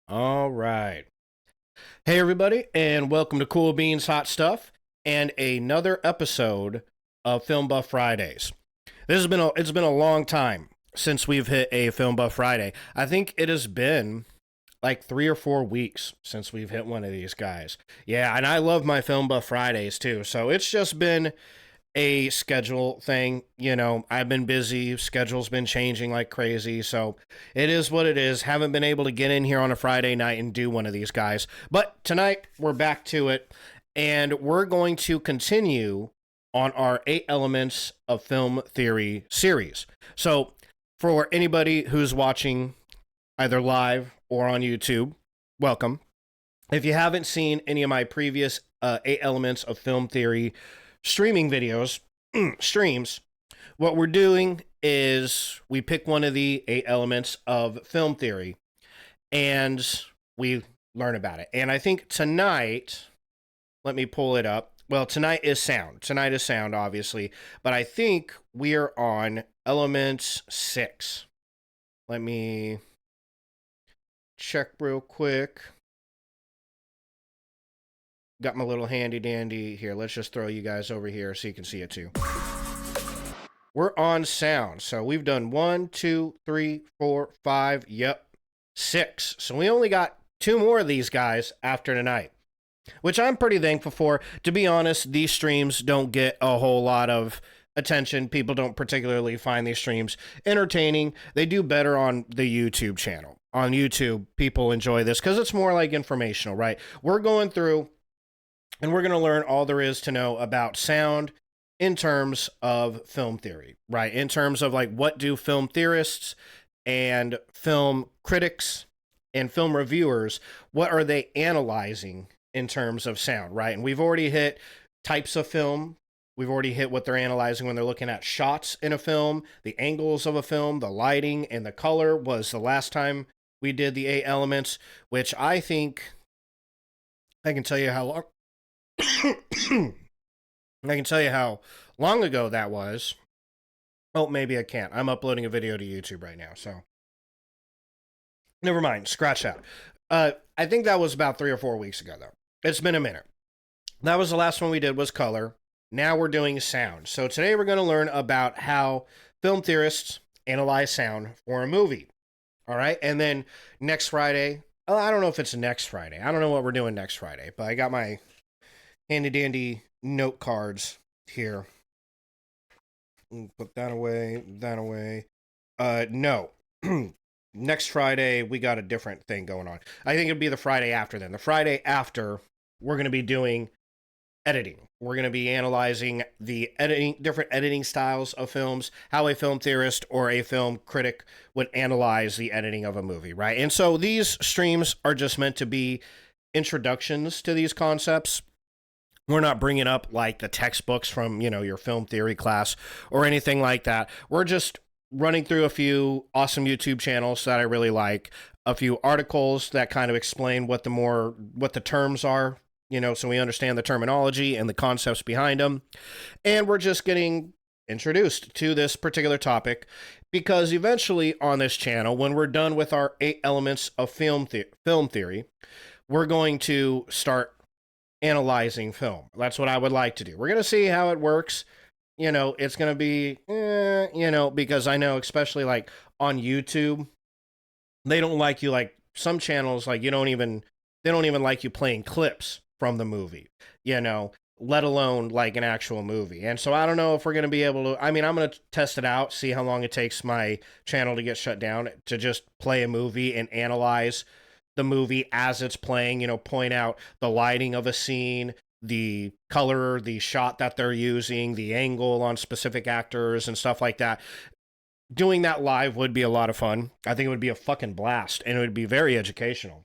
All right. Hey, everybody, and welcome to Cool Beans Hot Stuff and another episode of Film Buff Fridays. It's been a long time since we've hit a Film Buff Friday. I think it has been like 3 or 4 weeks since we've hit one of these guys. Yeah, and I love my Film Buff Fridays too. So it's just been a schedule thing. I've been busy, schedule's been changing like crazy, so it is what it is. Haven't been able to get in here on a Friday night and do one of these guys. But tonight we're back to it, and we're going to continue on our 8 elements of film theory series. So for anybody who's watching either live or on YouTube, welcome. If you haven't seen any of my previous 8 elements of film theory streaming videos, streams, what we're doing is we pick one of the 8 elements of film theory and we learn about it. And I think tonight, let me pull it up. Well, tonight is sound. Tonight is sound, obviously. But I think we are on element 6. Let me check real quick. Got my little handy dandy here. Let's just throw you guys over here so you can see it too. We're on sound. So we've done 1, 2, 3, 4, 5. Yep. 6. So we only got 2 more of these guys after tonight, which I'm pretty thankful for. To be honest, these streams don't get a whole lot of attention. People don't particularly find these streams entertaining. They do better on the YouTube channel. On YouTube, people enjoy this because it's more like informational, right? We're going through and we're going to learn all there is to know about sound in terms of film theory, right? In terms of like what do film theorists and film critics and film reviewers, what are they analyzing in terms of sound, right? And we've already hit types of film. We've already hit what they're analyzing when they're looking at shots in a film, the angles of a film, the lighting, and the color was the last time we did the 8 elements, which I think I can tell you how long I can tell you how long ago that was. Oh, maybe I can't. I'm uploading a video to YouTube right now, so never mind. Scratch that. I think that was about 3 or 4 weeks ago, though. It's been a minute. That was the last one we did was color. Now we're doing sound. So today we're going to learn about how film theorists analyze sound for a movie. All right, and then next Friday. Oh, I don't know if it's next Friday. I don't know what we're doing next Friday, but I got my handy dandy note cards here. Put that away, that away. No. Next Friday, we got a different thing going on. I think it'd be the Friday after then. The Friday after, we're going to be doing editing. We're going to be analyzing the different editing styles of films, how a film theorist or a film critic would analyze the editing of a movie, right? And so these streams are just meant to be introductions to these concepts. We're not bringing up like the textbooks from, your film theory class or anything like that. We're just running through a few awesome YouTube channels that I really like, a few articles that kind of explain what the terms are, so we understand the terminology and the concepts behind them. And we're just getting introduced to this particular topic because eventually on this channel, when we're done with our 8 elements of film theory, we're going to start analyzing film. That's what I would like to do. We're going to see how it works. It's going to be, because I know, especially like on YouTube, they don't like you, like some channels, like they don't even like you playing clips from the movie, let alone like an actual movie. And so I don't know if we're going to be able to, I'm going to test it out, see how long it takes my channel to get shut down to just play a movie and analyze the movie as it's playing, point out the lighting of a scene, the color, the shot that they're using, the angle on specific actors and stuff like that. Doing that live would be a lot of fun. I think it would be a fucking blast and it would be very educational.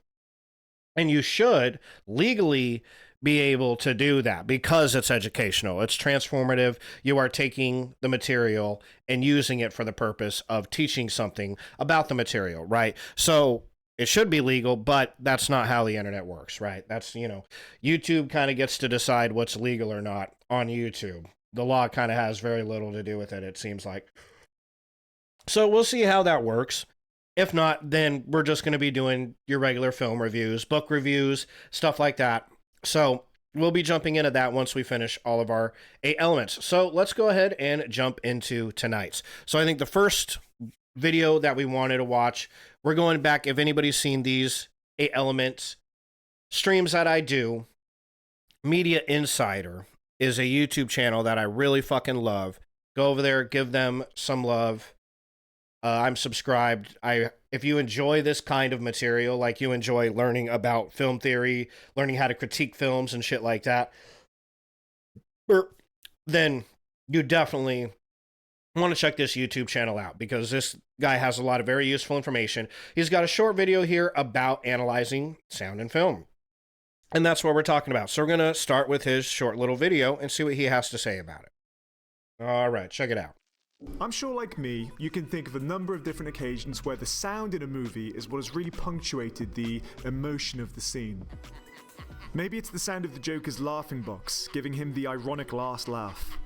And you should legally be able to do that because it's educational. It's transformative. You are taking the material and using it for the purpose of teaching something about the material, right? So it should be legal, but that's not how the internet works, right? That's, YouTube kind of gets to decide what's legal or not on YouTube. The law kind of has very little to do with it, it seems like. So we'll see how that works. If not, then we're just going to be doing your regular film reviews, book reviews, stuff like that. So we'll be jumping into that once we finish all of our 8 elements. So let's go ahead and jump into tonight's. So I think the first video that we wanted to watch, we're going back, if anybody's seen these 8 elements streams that I do, Media Insider is a YouTube channel that I really fucking love. Go over there, give them some love. I'm subscribed. If you enjoy this kind of material, like you enjoy learning about film theory, learning how to critique films and shit like that, then you definitely want to check this YouTube channel out, because this guy has a lot of very useful information. He's got a short video here about analyzing sound and film, and that's what we're talking about. So we're going to start with his short little video and see what he has to say about it. All right, check it out. I'm sure, like me, you can think of a number of different occasions where the sound in a movie is what has really punctuated the emotion of the scene. Maybe it's the sound of the Joker's laughing box, giving him the ironic last laugh.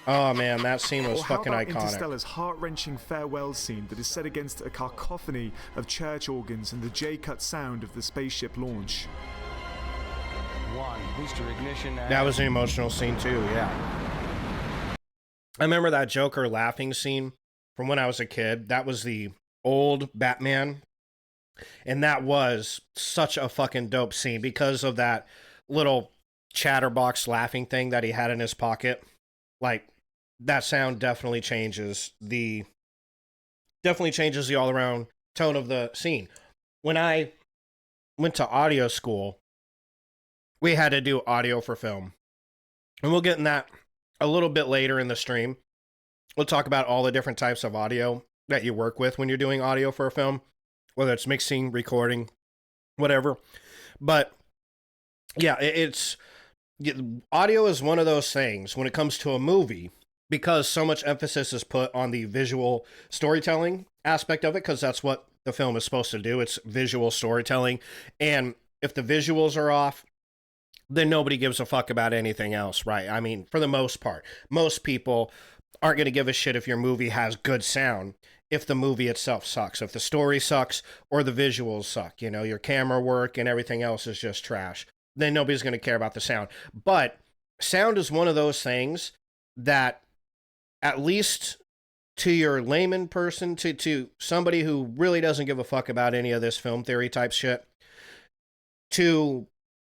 Oh man, that scene was or how fucking about iconic. Interstellar's heart-wrenching farewell scene that is set against a cacophony of church organs and the J-cut sound of the spaceship launch. Booster ignition. That was an emotional scene too, yeah. I remember that Joker laughing scene from when I was a kid. That was the old Batman. And that was such a fucking dope scene because of that little chatterbox laughing thing that he had in his pocket. Like, that sound definitely changes the all-around tone of the scene. When I went to audio school, we had to do audio for film. And we'll get in that a little bit later in the stream. We'll talk about all the different types of audio that you work with when you're doing audio for a film, whether it's mixing, recording, whatever. But yeah, audio is one of those things when it comes to a movie, because so much emphasis is put on the visual storytelling aspect of it, because that's what the film is supposed to do. It's visual storytelling. And if the visuals are off, then nobody gives a fuck about anything else, right? I mean, for the most part, most people aren't going to give a shit if your movie has good sound if the movie itself sucks. If the story sucks or the visuals suck, you know, your camera work and everything else is just trash, then nobody's going to care about the sound. But sound is one of those things that, at least to your layman person, to somebody who really doesn't give a fuck about any of this film theory type shit,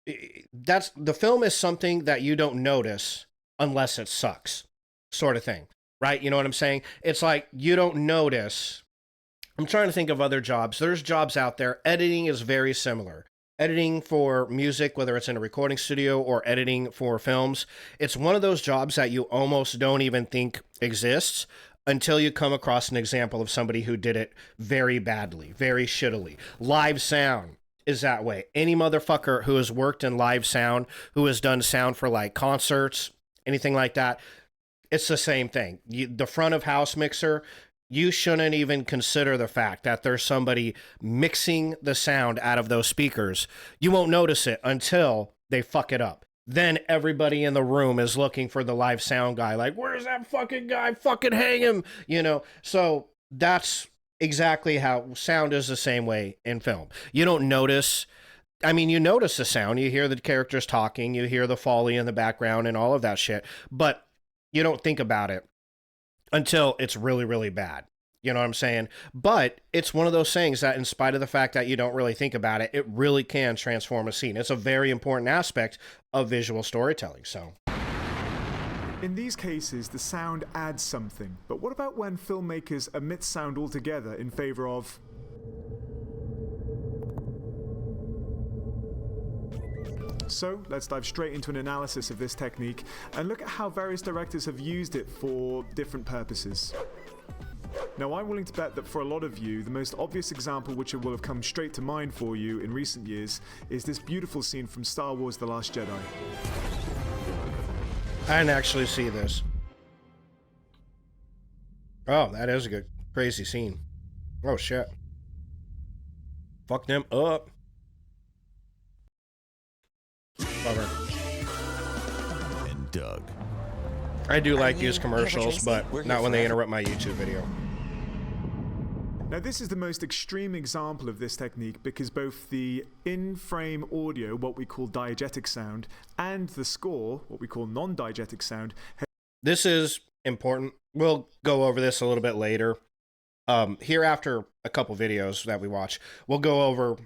the film is something that you don't notice unless it sucks, sort of thing, right? You know what I'm saying? It's like you don't notice. I'm trying to think of other jobs. There's jobs out there. Editing is very similar. Editing for music, whether it's in a recording studio or editing for films, it's one of those jobs that you almost don't even think exists until you come across an example of somebody who did it very badly, very shittily. Live sound is that way. Any motherfucker who has worked in live sound, who has done sound for like concerts, anything like that, it's the same thing. The front of house mixer, you shouldn't even consider the fact that there's somebody mixing the sound out of those speakers. You won't notice it until they fuck it up. Then everybody in the room is looking for the live sound guy, like, where's that fucking guy? Fucking hang him, you know? So that's exactly how sound is the same way in film. You don't notice. I mean, you notice the sound. You hear the characters talking. You hear the Foley in the background and all of that shit. But you don't think about it until it's really, really bad. You know what I'm saying? But it's one of those things that, in spite of the fact that you don't really think about it, it really can transform a scene. It's a very important aspect of visual storytelling. So in these cases, the sound adds something. But what about when filmmakers omit sound altogether in favor of... So, let's dive straight into an analysis of this technique and look at how various directors have used it for different purposes. Now, I'm willing to bet that for a lot of you, the most obvious example which will have come straight to mind for you in recent years is this beautiful scene from Star Wars: The Last Jedi. I didn't actually see this. Oh, that is a good, crazy scene. Oh, shit. Fuck them up. Over. And Doug. I do like these commercials, but not when they interrupt my YouTube video. Now this is the most extreme example of this technique because both the in-frame audio, what we call diegetic sound, and the score, what we call non-diegetic sound. This is important. We'll go over this a little bit later. Here after a couple videos that we watch, we'll go over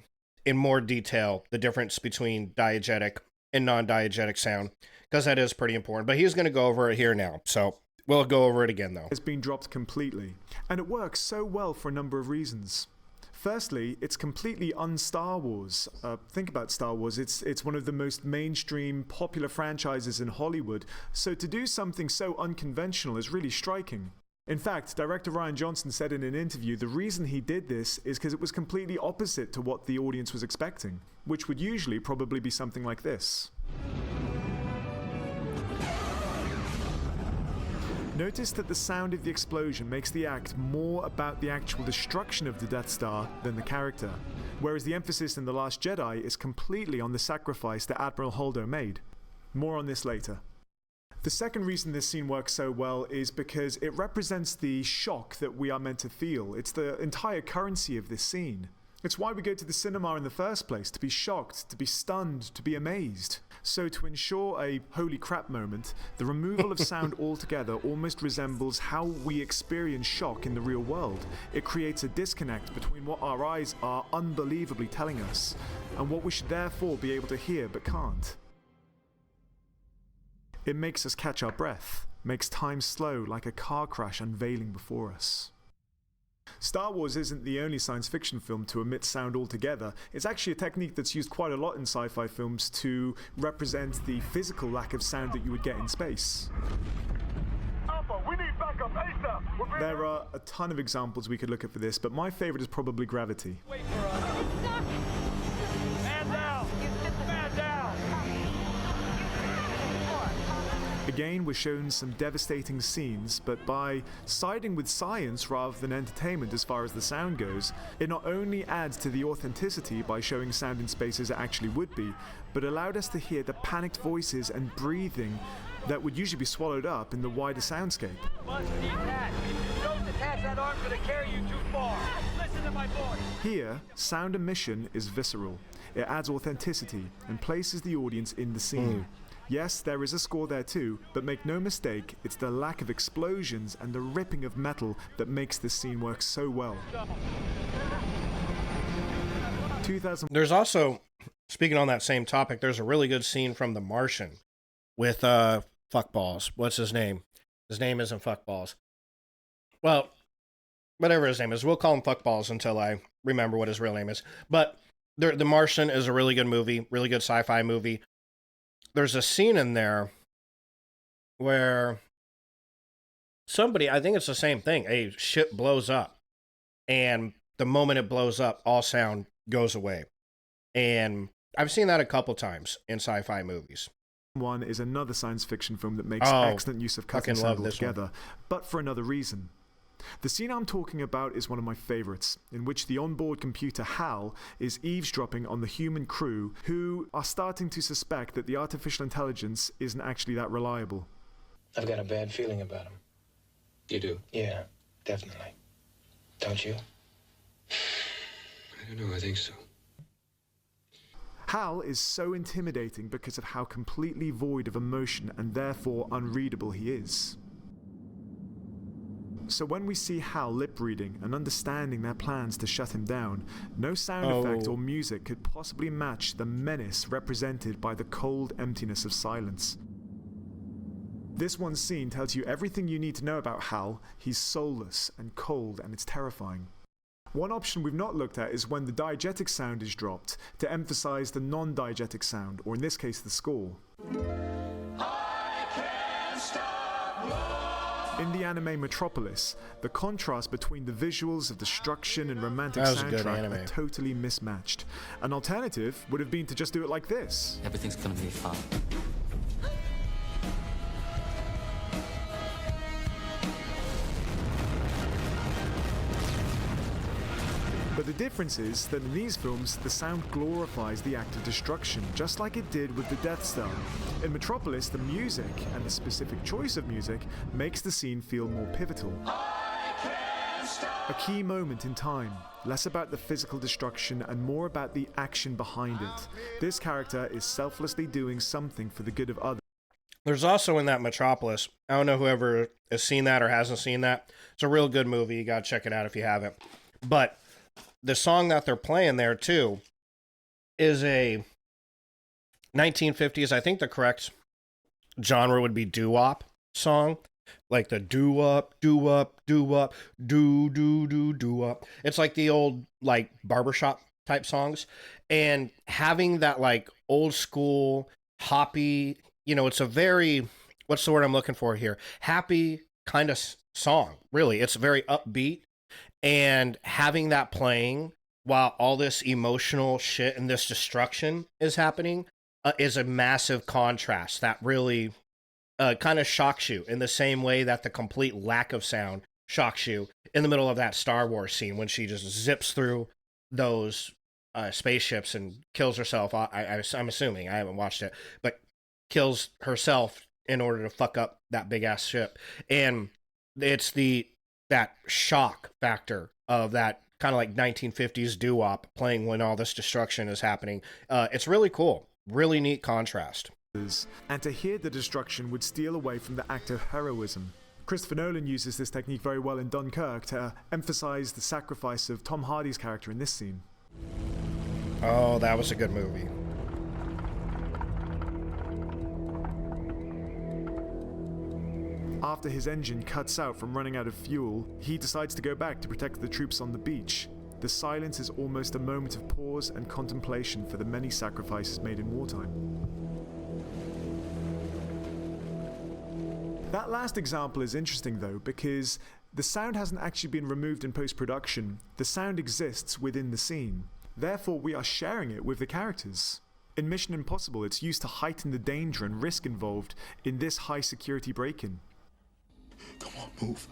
in more detail the difference between diegetic and non-diegetic sound, because that is pretty important. But he's going to go over it here now, so we'll go over it again though. Has been dropped completely, and it works so well for a number of reasons. Firstly, it's completely un-Star Wars. Think about Star Wars, it's one of the most mainstream, popular franchises in Hollywood, so to do something so unconventional is really striking. In fact, director Rian Johnson said in an interview the reason he did this is because it was completely opposite to what the audience was expecting, which would usually probably be something like this. Notice that the sound of the explosion makes the act more about the actual destruction of the Death Star than the character, whereas the emphasis in The Last Jedi is completely on the sacrifice that Admiral Holdo made. More on this later. The second reason this scene works so well is because it represents the shock that we are meant to feel. It's the entire currency of this scene. It's why we go to the cinema in the first place, to be shocked, to be stunned, to be amazed. So to ensure a holy crap moment, the removal of sound altogether almost resembles how we experience shock in the real world. It creates a disconnect between what our eyes are unbelievably telling us and what we should therefore be able to hear but can't. It makes us catch our breath, makes time slow like a car crash unveiling before us. Star Wars isn't the only science fiction film to omit sound altogether. It's actually a technique that's used quite a lot in sci-fi films to represent the physical lack of sound that you would get in space. Alpha, we need backup ASAP. There are a ton of examples we could look at for this, but my favorite is probably Gravity. Wait for us. Man down. Man down. Again, we're shown some devastating scenes, but by siding with science rather than entertainment as far as the sound goes, it not only adds to the authenticity by showing sound in space as it actually would be, but allowed us to hear the panicked voices and breathing that would usually be swallowed up in the wider soundscape. Must detach. Don't detach, that arm's gonna carry you too far. Listen to my voice. Here, sound emission is visceral. It adds authenticity and places the audience in the scene. Yes, there is a score there too, but make no mistake, it's the lack of explosions and the ripping of metal that makes this scene work so well. There's also, speaking on that same topic, there's a really good scene from The Martian with Fuckballs. What's his name? His name isn't Fuckballs. Well, whatever his name is, we'll call him Fuckballs until I remember what his real name is. But The Martian is a really good movie, really good sci-fi movie. There's a scene in there where somebody, I think it's the same thing, a ship blows up, and the moment it blows up, all sound goes away. And I've seen that a couple times in sci-fi movies. One is another science fiction film that makes excellent use of cutting sound altogether, but for another reason. The scene I'm talking about is one of my favorites, in which the onboard computer HAL is eavesdropping on the human crew who are starting to suspect that the artificial intelligence isn't actually that reliable. I've got a bad feeling about him. You do? Yeah, definitely. Don't you? I don't know, I think so. HAL is so intimidating because of how completely void of emotion and therefore unreadable he is. So when we see HAL lip-reading and understanding their plans to shut him down, no sound effect or music could possibly match the menace represented by the cold emptiness of silence. This one scene tells you everything you need to know about HAL. He's soulless and cold, and it's terrifying. One option we've not looked at is when the diegetic sound is dropped to emphasize the non-diegetic sound, or in this case the score. In the anime Metropolis, the contrast between the visuals of destruction and romantic soundtrack are totally mismatched. An alternative would have been to just do it like this. Everything's gonna be fine. But the difference is that in these films, the sound glorifies the act of destruction, just like it did with the Death Star. In Metropolis, the music, and the specific choice of music, makes the scene feel more pivotal. A key moment in time, less about the physical destruction and more about the action behind it. This character is selflessly doing something for the good of others. There's also in that Metropolis, I don't know whoever has seen that or hasn't seen that. It's a real good movie. You got to check it out if you haven't. But the song that they're playing there too is a 1950s, I think the correct genre would be doo-wop song. Like the doo-wop, doo-wop, doo-wop, doo-doo-doo-doo-wop. It's like the old, like, barbershop type songs. And having that, like, old school, hoppy, it's a very, what's the word I'm looking for here? Happy kind of song, really. It's very upbeat. And having that playing while all this emotional shit and this destruction is happening is a massive contrast that really kind of shocks you in the same way that the complete lack of sound shocks you in the middle of that Star Wars scene when she just zips through those spaceships and kills herself. I'm assuming, I haven't watched it, but kills herself in order to fuck up that big ass ship. And it's that shock factor of that kind of like 1950s doo-wop playing when all this destruction is happening. It's really cool. Really neat contrast. And to hear the destruction would steal away from the act of heroism. Christopher Nolan uses this technique very well in Dunkirk to emphasize the sacrifice of Tom Hardy's character in this scene. Oh, that was a good movie. After his engine cuts out from running out of fuel, he decides to go back to protect the troops on the beach. The silence is almost a moment of pause and contemplation for the many sacrifices made in wartime. That last example is interesting though, because the sound hasn't actually been removed in post-production. The sound exists within the scene. Therefore, we are sharing it with the characters. In Mission Impossible, it's used to heighten the danger and risk involved in this high-security break-in. Come on, move.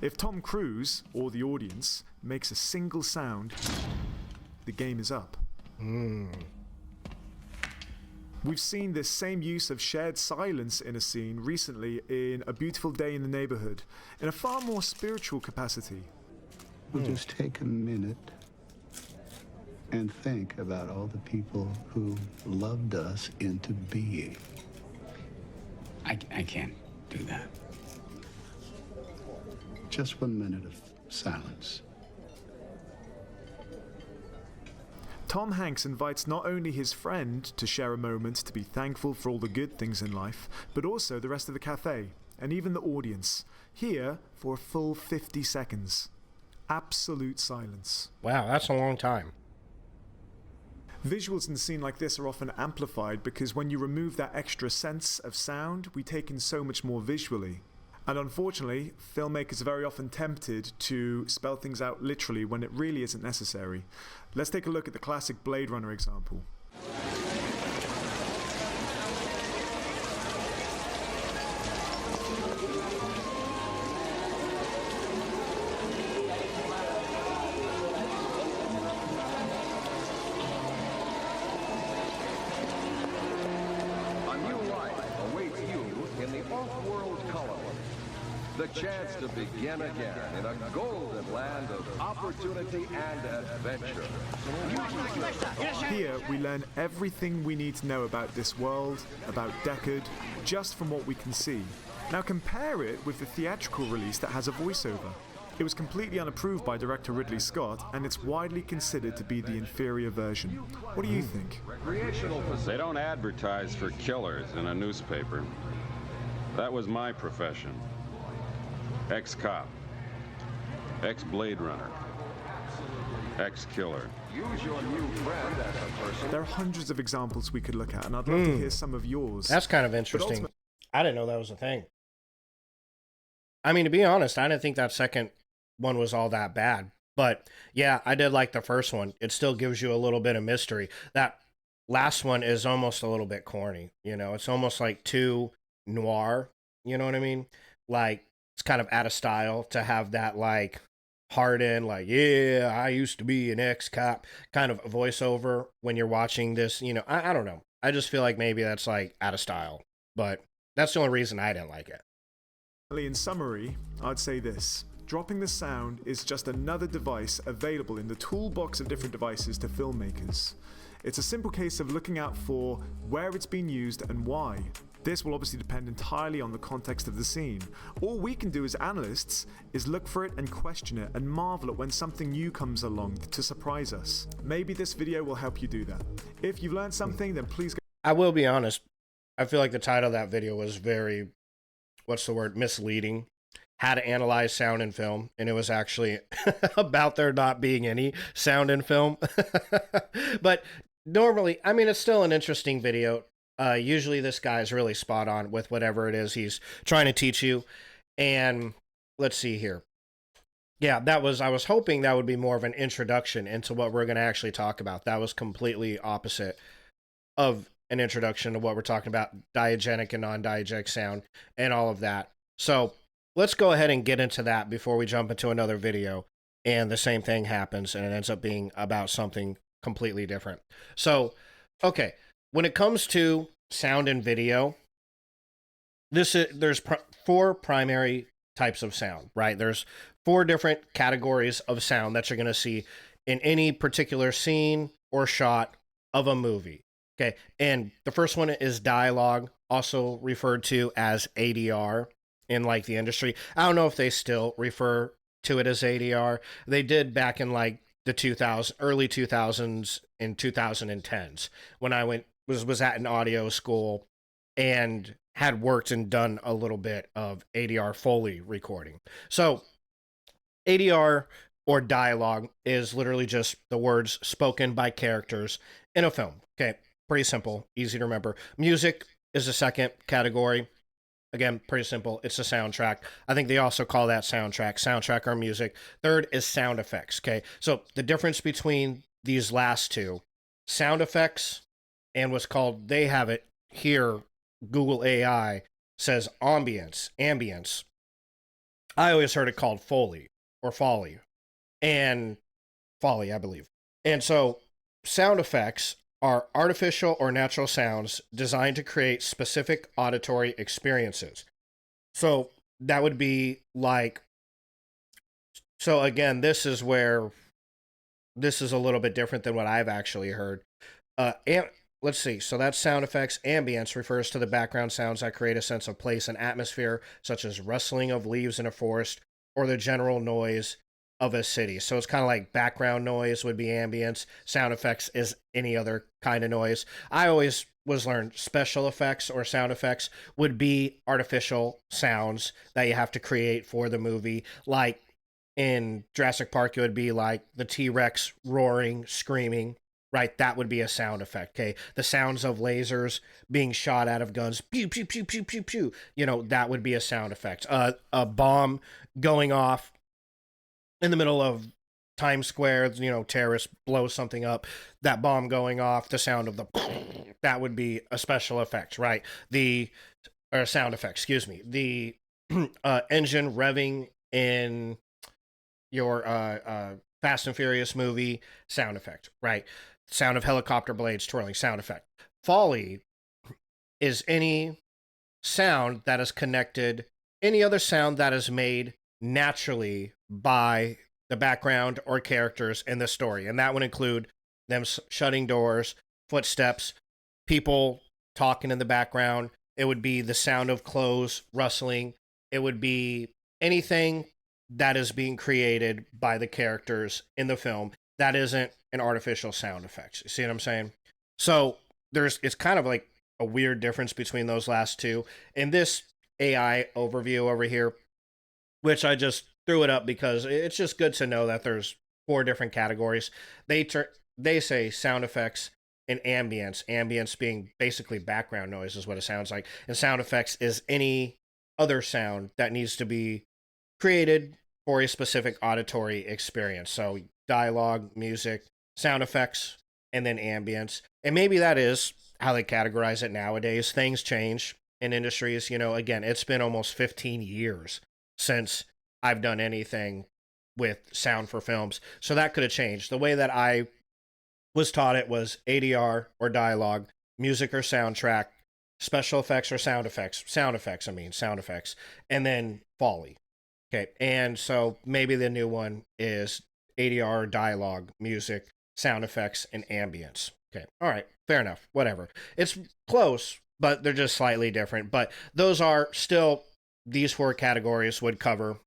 If Tom Cruise, or the audience, makes a single sound, the game is up. We've seen this same use of shared silence in a scene recently in A Beautiful Day in the Neighborhood, in a far more spiritual capacity. We'll just take a minute and think about all the people who loved us into being. I can't do that. Just 1 minute of silence. Tom Hanks invites not only his friend to share a moment to be thankful for all the good things in life, but also the rest of the cafe, and even the audience, here for a full 50 seconds. Absolute silence. Wow, that's a long time. Visuals in a scene like this are often amplified because when you remove that extra sense of sound, we take in so much more visually. And unfortunately, filmmakers are very often tempted to spell things out literally when it really isn't necessary. Let's take a look at the classic Blade Runner example. A new life awaits you in the off-world colony. The chance to begin again in a golden land of opportunity and adventure. Here, we learn everything we need to know about this world, about Deckard, just from what we can see. Now compare it with the theatrical release that has a voiceover. It was completely unapproved by director Ridley Scott, and it's widely considered to be the inferior version. What do you think? They don't advertise for killers in a newspaper. That was my profession. Ex-cop. Ex-Blade Runner. Ex-killer. Use your new friend as a person. There are hundreds of examples we could look at, and I'd love to hear some of yours. That's kind of interesting. I didn't know that was a thing. I mean, to be honest, I didn't think that second one was all that bad. But yeah, I did like the first one. It still gives you a little bit of mystery. That last one is almost a little bit corny. It's almost like too noir. You know what I mean? Like, it's kind of out of style to have that, like, hardened, like, yeah, I used to be an ex-cop kind of voiceover when you're watching this. I don't know. I just feel like maybe that's, like, out of style. But That's the only reason I didn't like it. In summary, I'd say this. Dropping the sound is just another device available in the toolbox of different devices to filmmakers. It's a simple case of looking out for where it's been used and why. This will obviously depend entirely on the context of the scene. All we can do as analysts is look for it and question it and marvel at when something new comes along to surprise us. Maybe this video will help you do that. If you've learned something, then please go. I will be honest. I feel like the title of that video was very, misleading. How to analyze sound in film, and it was actually about there not being any sound in film. But normally, I mean, it's still an interesting video. Usually this guy's really spot on with whatever it is he's trying to teach you. And let's see here. Yeah, I was hoping that would be more of an introduction into what we're going to actually talk about. That was completely opposite of an introduction to what we're talking about, diegetic and non-diegetic sound and all of that. So let's go ahead and get into that before we jump into another video and the same thing happens and it ends up being about something completely different. So, okay, when it comes to sound and video, there's 4 primary types of sound, right? There's 4 different categories of sound that you're going to see in any particular scene or shot of a movie. Okay, and the first one is dialogue, also referred to as ADR in like the industry. I don't know if they still refer to it as ADR. They did back in like the early 2000s and 2010s when I was at an audio school and had worked and done a little bit of ADR Foley recording. So ADR or dialogue is literally just the words spoken by characters in a film. Okay, pretty simple, easy to remember. Music is the second category. Again, pretty simple. It's a soundtrack. I think they also call that soundtrack or music. Third is sound effects. Okay. So the difference between these last two, sound effects and what's called, they have it here, Google AI says ambience. I always heard it called Foley or Foley and Foley, I believe. And so sound effects are artificial or natural sounds designed to create specific auditory experiences. So that would be like, so again, this is where this is a little bit different than what I've actually heard. Let's see. So that's sound effects. Ambience refers to the background sounds that create a sense of place and atmosphere, such as rustling of leaves in a forest or the general noise of a city. So it's kind of like background noise would be ambience. Sound effects is any other kind of noise. I always was learned special effects or sound effects would be artificial sounds that you have to create for the movie. Like in Jurassic Park, it would be like the T-Rex roaring, screaming, right? That would be a sound effect. Okay. The sounds of lasers being shot out of guns, pew, pew, pew, pew, pew, pew. You know, that would be a sound effect. A bomb going off in the middle of Times Square, you know, terrorists blow something up, that bomb going off, the sound of the, that would be a special effect, right? Or sound effect, excuse me. The engine revving in your Fast and Furious movie, sound effect, right? Sound of helicopter blades twirling, sound effect. Foley is any sound that is connected, any other sound that is made naturally by the background or characters in the story. And that would include them shutting doors, footsteps, people talking in the background. It would be the sound of clothes rustling. It would be anything that is being created by the characters in the film that isn't an artificial sound effect. You see what I'm saying? So it's kind of like a weird difference between those last two. In this AI overview over here, which I just threw it up because it's just good to know that there's 4 different categories. They say sound effects and ambience. Ambience being basically background noise is what it sounds like. And sound effects is any other sound that needs to be created for a specific auditory experience. So dialogue, music, sound effects, and then ambience. And maybe that is how they categorize it nowadays. Things change in industries. You know, again, it's been almost 15 years since I've done anything with sound for films. So that could have changed. The way that I was taught it was ADR or dialogue, music or soundtrack, special effects or sound effects. Sound effects, and then Foley. Okay, and so maybe the new one is ADR, dialogue, music, sound effects, and ambience. Okay, all right, fair enough. Whatever. It's close, but they're just slightly different. But those are still, these four categories would cover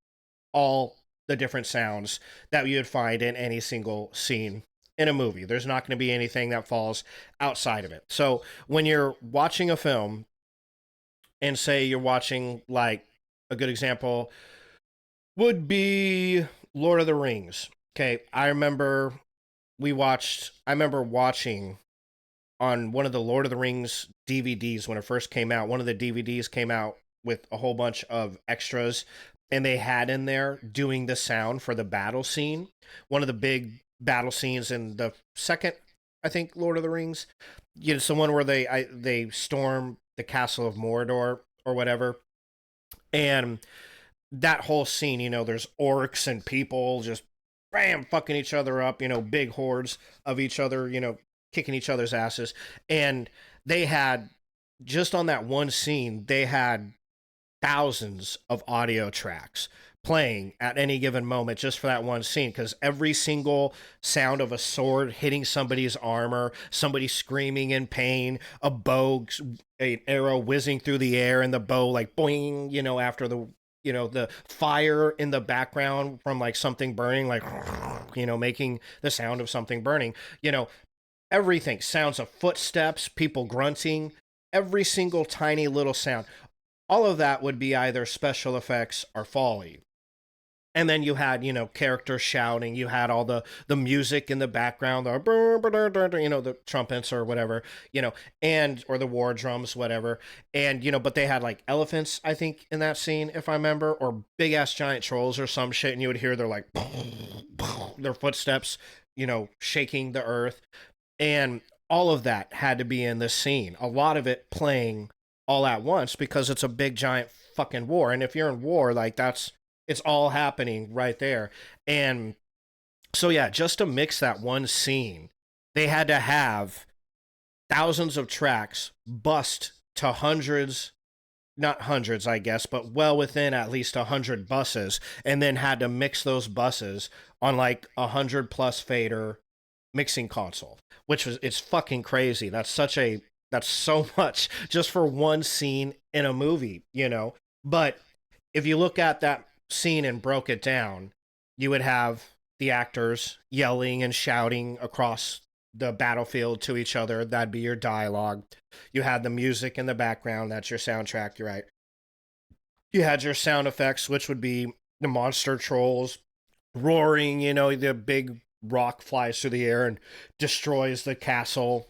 all the different sounds that you would find in any single scene in a movie. There's not going to be anything that falls outside of it. So when you're watching a film, and say you're watching, like, a good example would be Lord of the Rings. Okay, I remember watching on one of the Lord of the Rings DVDs when it first came out. One of the DVDs came out with a whole bunch of extras, and they had in there doing the sound for the battle scene. One of the big battle scenes in the second, I think, Lord of the Rings. You know, it's the one where they storm the castle of Mordor or whatever. And that whole scene, you know, there's orcs and people just bam, fucking each other up, you know, big hordes of each other, you know, kicking each other's asses. And they had, just on that one scene, they had thousands of audio tracks playing at any given moment just for that one scene, because every single sound of a sword hitting somebody's armor, somebody screaming in pain, a bow, an arrow whizzing through the air, and the bow like boing, you know, after the, you know, the fire in the background from like something burning, like, you know, making the sound of something burning, you know, everything, sounds of footsteps, people grunting, every single tiny little sound, all of that would be either special effects or Foley. And then you had, you know, characters shouting. You had all the music in the background, you know, the trumpets or whatever, you know, and, or the war drums, whatever. And, you know, but they had like elephants, I think, in that scene, if I remember, or big ass giant trolls or some shit. And you would hear their like, their footsteps, you know, shaking the earth. And all of that had to be in this scene. A lot of it playing all at once because it's a big giant fucking war. And if you're in war, like it's all happening right there. And so, yeah, just to mix that one scene, they had to have thousands of tracks bust to hundreds, not hundreds, I guess, but well within at least 100 buses, and then had to mix those buses on like 100+ fader mixing console, which was, it's fucking crazy. That's so much just for one scene in a movie, you know? But if you look at that scene and broke it down, you would have the actors yelling and shouting across the battlefield to each other. That'd be your dialogue. You had the music in the background. That's your soundtrack. You're right. You had your sound effects, which would be the monster trolls roaring, you know, the big rock flies through the air and destroys the castle.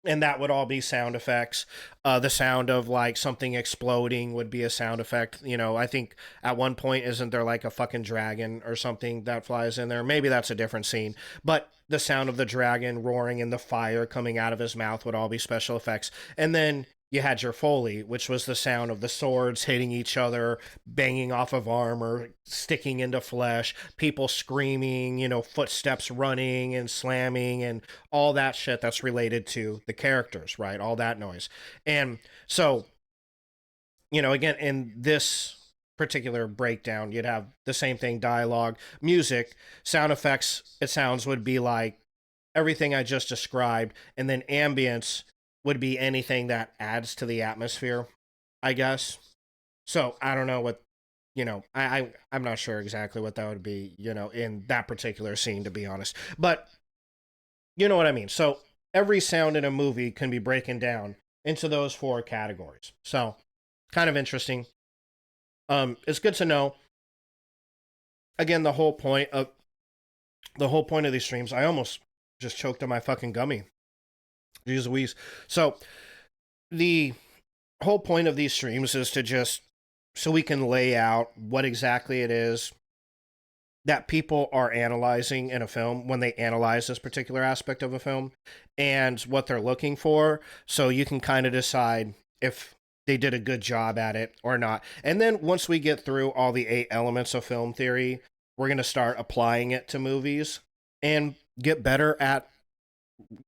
And that would all be sound effects. The sound of like something exploding would be a sound effect. You know, I think at one point, isn't there like a fucking dragon or something that flies in there? Maybe that's a different scene. But the sound of the dragon roaring and the fire coming out of his mouth would all be special effects. And then you had your Foley, which was the sound of the swords hitting each other, banging off of armor, sticking into flesh, people screaming, you know, footsteps running and slamming and all that shit that's related to the characters, right? All that noise. And so, you know, again, in this particular breakdown, you'd have the same thing: dialogue, music, sound effects, it sounds, would be like everything I just described, and then ambience would be anything that adds to the atmosphere, I guess. So I don't know what, you know, I'm not sure exactly what that would be, you know, in that particular scene, to be honest. But you know what I mean. So every sound in a movie can be broken down into those four categories. So kind of interesting. It's good to know. Again, the whole point of these streams, I almost just choked on my fucking gummy. Jeez Louise. So the whole point of these streams is to just, so we can lay out what exactly it is that people are analyzing in a film when they analyze this particular aspect of a film, and what they're looking for, so you can kind of decide if they did a good job at it or not. And then once we get through all the 8 elements of film theory, we're going to start applying it to movies and get better at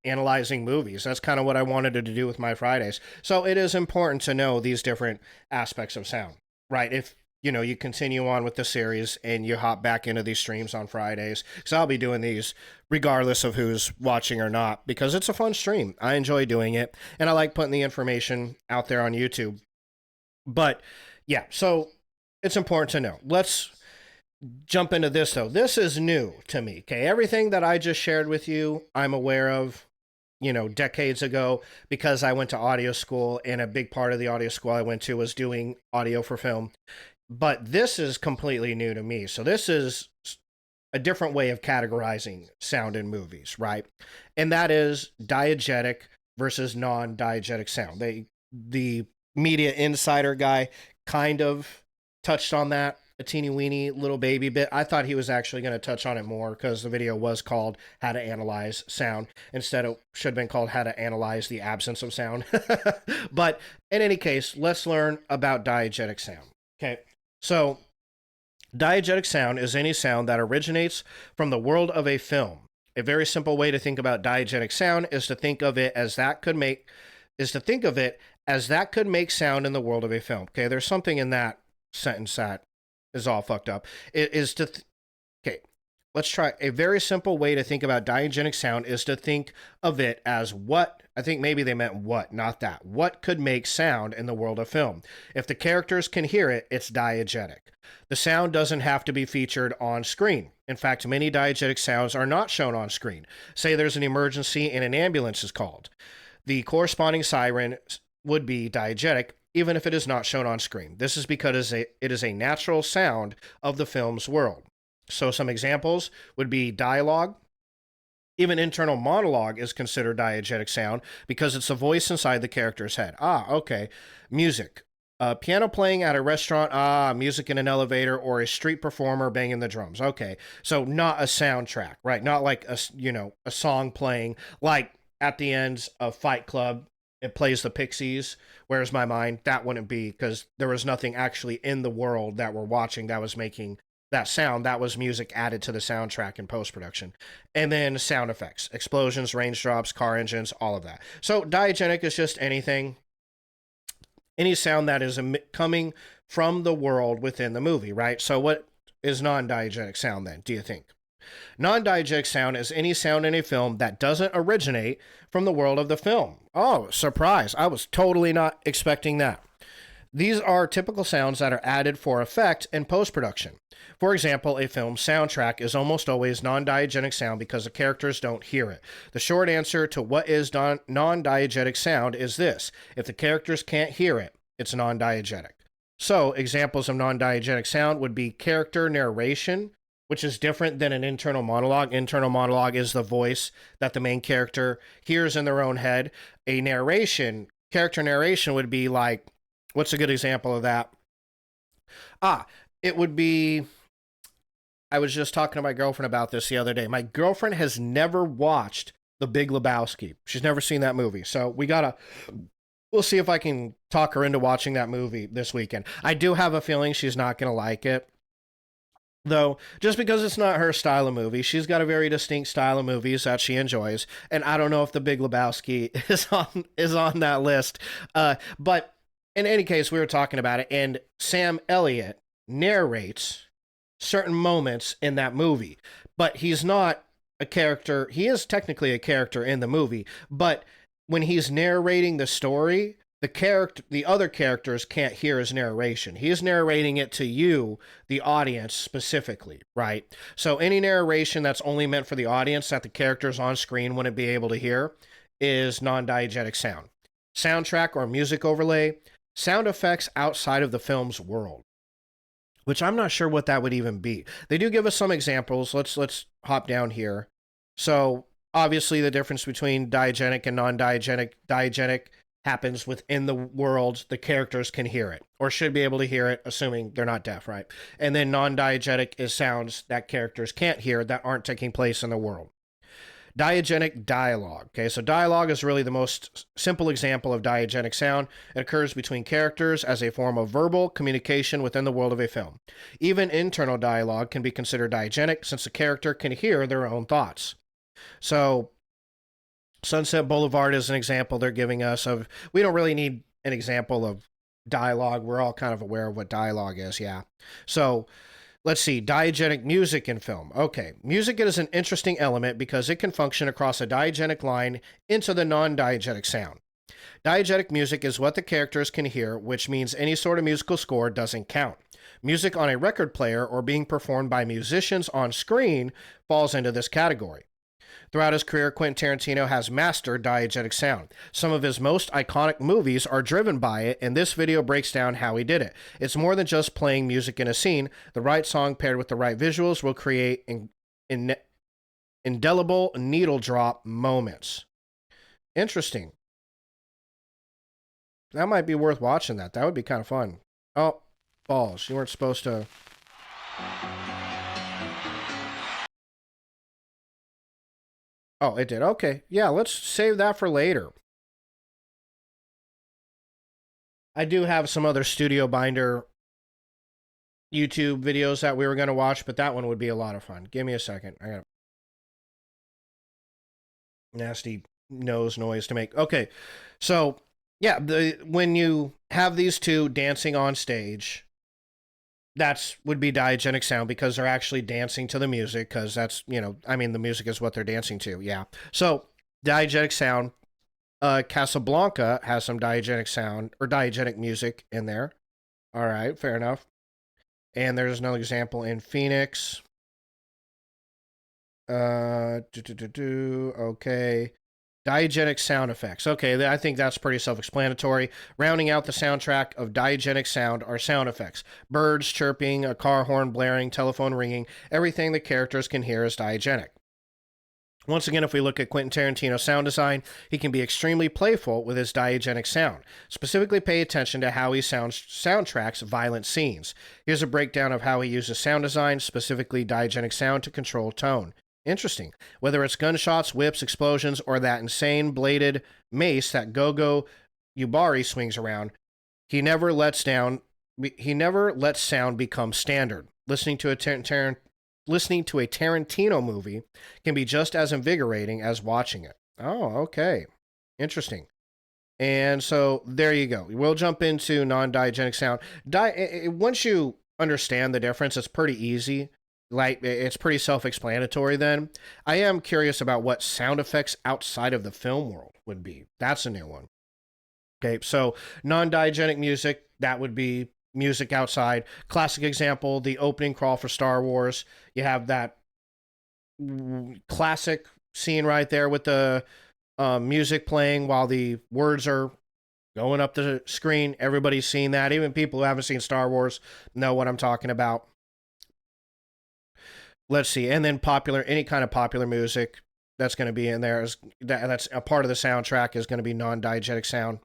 analyzing movies. That's kind of what I wanted to do with my Fridays. So it is important to know these different aspects of sound, right? If you continue on with the series and you hop back into these streams on Fridays, because I'll be doing these regardless of who's watching or not, because it's a fun stream. I enjoy doing it, and I like putting the information out there on YouTube. But yeah, so it's important to know. Let's jump into this, though. This is new to me. Okay, everything that I just shared with you, I'm aware of, decades ago, because I went to audio school, and a big part of the audio school I went to was doing audio for film. But this is completely new to me. So this is a different way of categorizing sound in movies, right? And that is diegetic versus non-diegetic sound. The Media Insider guy kind of touched on that a teeny weeny little baby bit. I thought he was actually going to touch on it more because the video was called How to Analyze Sound. Instead, it should have been called How to Analyze the Absence of Sound. But in any case, let's learn about diegetic sound. Okay, so diegetic sound is any sound that originates from the world of a film. A very simple way to think about diegetic sound is to think of it as that could make sound in the world of a film. Okay, there's something in that sentence that is all fucked up. It is to okay, let's try a very simple way to think about diegetic sound is to think of it as what, I think maybe they meant what, not that. What could make sound in the world of film? If the characters can hear it, it's diegetic. The sound doesn't have to be featured on screen. In fact, many diegetic sounds are not shown on screen. Say there's an emergency and an ambulance is called. The corresponding siren would be diegetic, even if it is not shown on screen. This is because it is a natural sound of the film's world. So some examples would be dialogue. Even internal monologue is considered diegetic sound because it's the voice inside the character's head. Okay. Music. Piano playing at a restaurant, music in an elevator, or a street performer banging the drums. Okay. So not a soundtrack, right? Not like a song playing like at the ends of Fight Club. It plays the Pixies, Where's My Mind? That wouldn't be, because there was nothing actually in the world that we're watching that was making that sound. That was music added to the soundtrack in post-production. And then sound effects, explosions, raindrops, car engines, all of that. So diegetic is just any sound that is coming from the world within the movie, right? So what is non-diegetic sound then, do you think? Non-diegetic sound is any sound in a film that doesn't originate from the world of the film. Oh, surprise. I was totally not expecting that. These are typical sounds that are added for effect in post-production. For example, a film soundtrack is almost always non-diegetic sound because the characters don't hear it. The short answer to what is non-diegetic sound is this. If the characters can't hear it, it's non-diegetic. So, examples of non-diegetic sound would be character narration, which is different than an internal monologue. Internal monologue is the voice that the main character hears in their own head. A narration, character narration would be like, what's a good example of that? It would be, I was just talking to my girlfriend about this the other day. My girlfriend has never watched The Big Lebowski. She's never seen that movie. So we'll see if I can talk her into watching that movie this weekend. I do have a feeling she's not going to like it, though, just because it's not her style of movie. She's got a very distinct style of movies that she enjoys, and I don't know if The Big Lebowski is on that list. But in any case, we were talking about it, and Sam Elliott narrates certain moments in that movie, but he's not a character. He is technically a character in the movie, but when he's narrating the story, the other characters can't hear his narration. He is narrating it to you, the audience, specifically, right? So any narration that's only meant for the audience that the characters on screen wouldn't be able to hear is non-diegetic sound. Soundtrack or music overlay, sound effects outside of the film's world, which I'm not sure what that would even be. They do give us some examples. Let's hop down here. So obviously the difference between diegetic and non-diegetic. Diegetic happens within the world. The characters can hear it, or should be able to hear it, assuming they're not deaf, right? And then non-diegetic is sounds that characters can't hear that aren't taking place in the world. Diegetic dialogue. Okay, so dialogue is really the most simple example of diegetic sound. It occurs between characters as a form of verbal communication within the world of a film. Even internal dialogue can be considered diegetic since the character can hear their own thoughts. So Sunset Boulevard is an example they're giving us of, we don't really need an example of dialogue. We're all kind of aware of what dialogue is. Yeah. So let's see, diegetic music in film. Okay, music is an interesting element because it can function across a diegetic line into the non-diegetic sound. Diegetic music is what the characters can hear, which means any sort of musical score doesn't count. Music on a record player or being performed by musicians on screen falls into this category. Throughout his career, Quentin Tarantino has mastered diegetic sound. Some of his most iconic movies are driven by it, and this video breaks down how he did it. It's more than just playing music in a scene. The right song paired with the right visuals will create indelible needle drop moments. Interesting. That might be worth watching that. That would be kind of fun. Oh, balls. You weren't supposed to... Oh, it did. Okay. Yeah, let's save that for later. I do have some other Studio Binder YouTube videos that we were going to watch, but that one would be a lot of fun. Give me a second. I got a nasty nose noise to make. Okay. So, yeah, when you have these two dancing on stage, that's would be diegetic sound because they're actually dancing to the music, because that's, the music is what they're dancing to. Yeah. So diegetic sound, Casablanca has some diegetic sound or diegetic music in there. All right. Fair enough. And there's another example in Phoenix. Okay. Diegetic sound effects. Okay, I think that's pretty self-explanatory. Rounding out the soundtrack of diegetic sound are sound effects. Birds chirping, a car horn blaring, telephone ringing. Everything the characters can hear is diegetic. Once again, if we look at Quentin Tarantino's sound design, he can be extremely playful with his diegetic sound. Specifically, pay attention to how he soundtracks violent scenes. Here's a breakdown of how he uses sound design, specifically diegetic sound, to control tone. Interesting. Whether it's gunshots, whips, explosions, or that insane bladed mace that Gogo Yubari swings around, he never lets sound become standard. Listening to a Tarantino movie can be just as invigorating as watching it. Oh, okay. Interesting. And so there you go. We'll jump into non-diegetic sound. Once you understand the difference, it's pretty easy. Like, it's pretty self-explanatory then. I am curious about what sound effects outside of the film world would be. That's a new one. Okay, so non-diegetic music, that would be music outside. Classic example, the opening crawl for Star Wars. You have that classic scene right there with the music playing while the words are going up the screen. Everybody's seen that. Even people who haven't seen Star Wars know what I'm talking about. Let's see. And then any kind of popular music that's going to be in there, that's a part of the soundtrack, is going to be non-diegetic sound.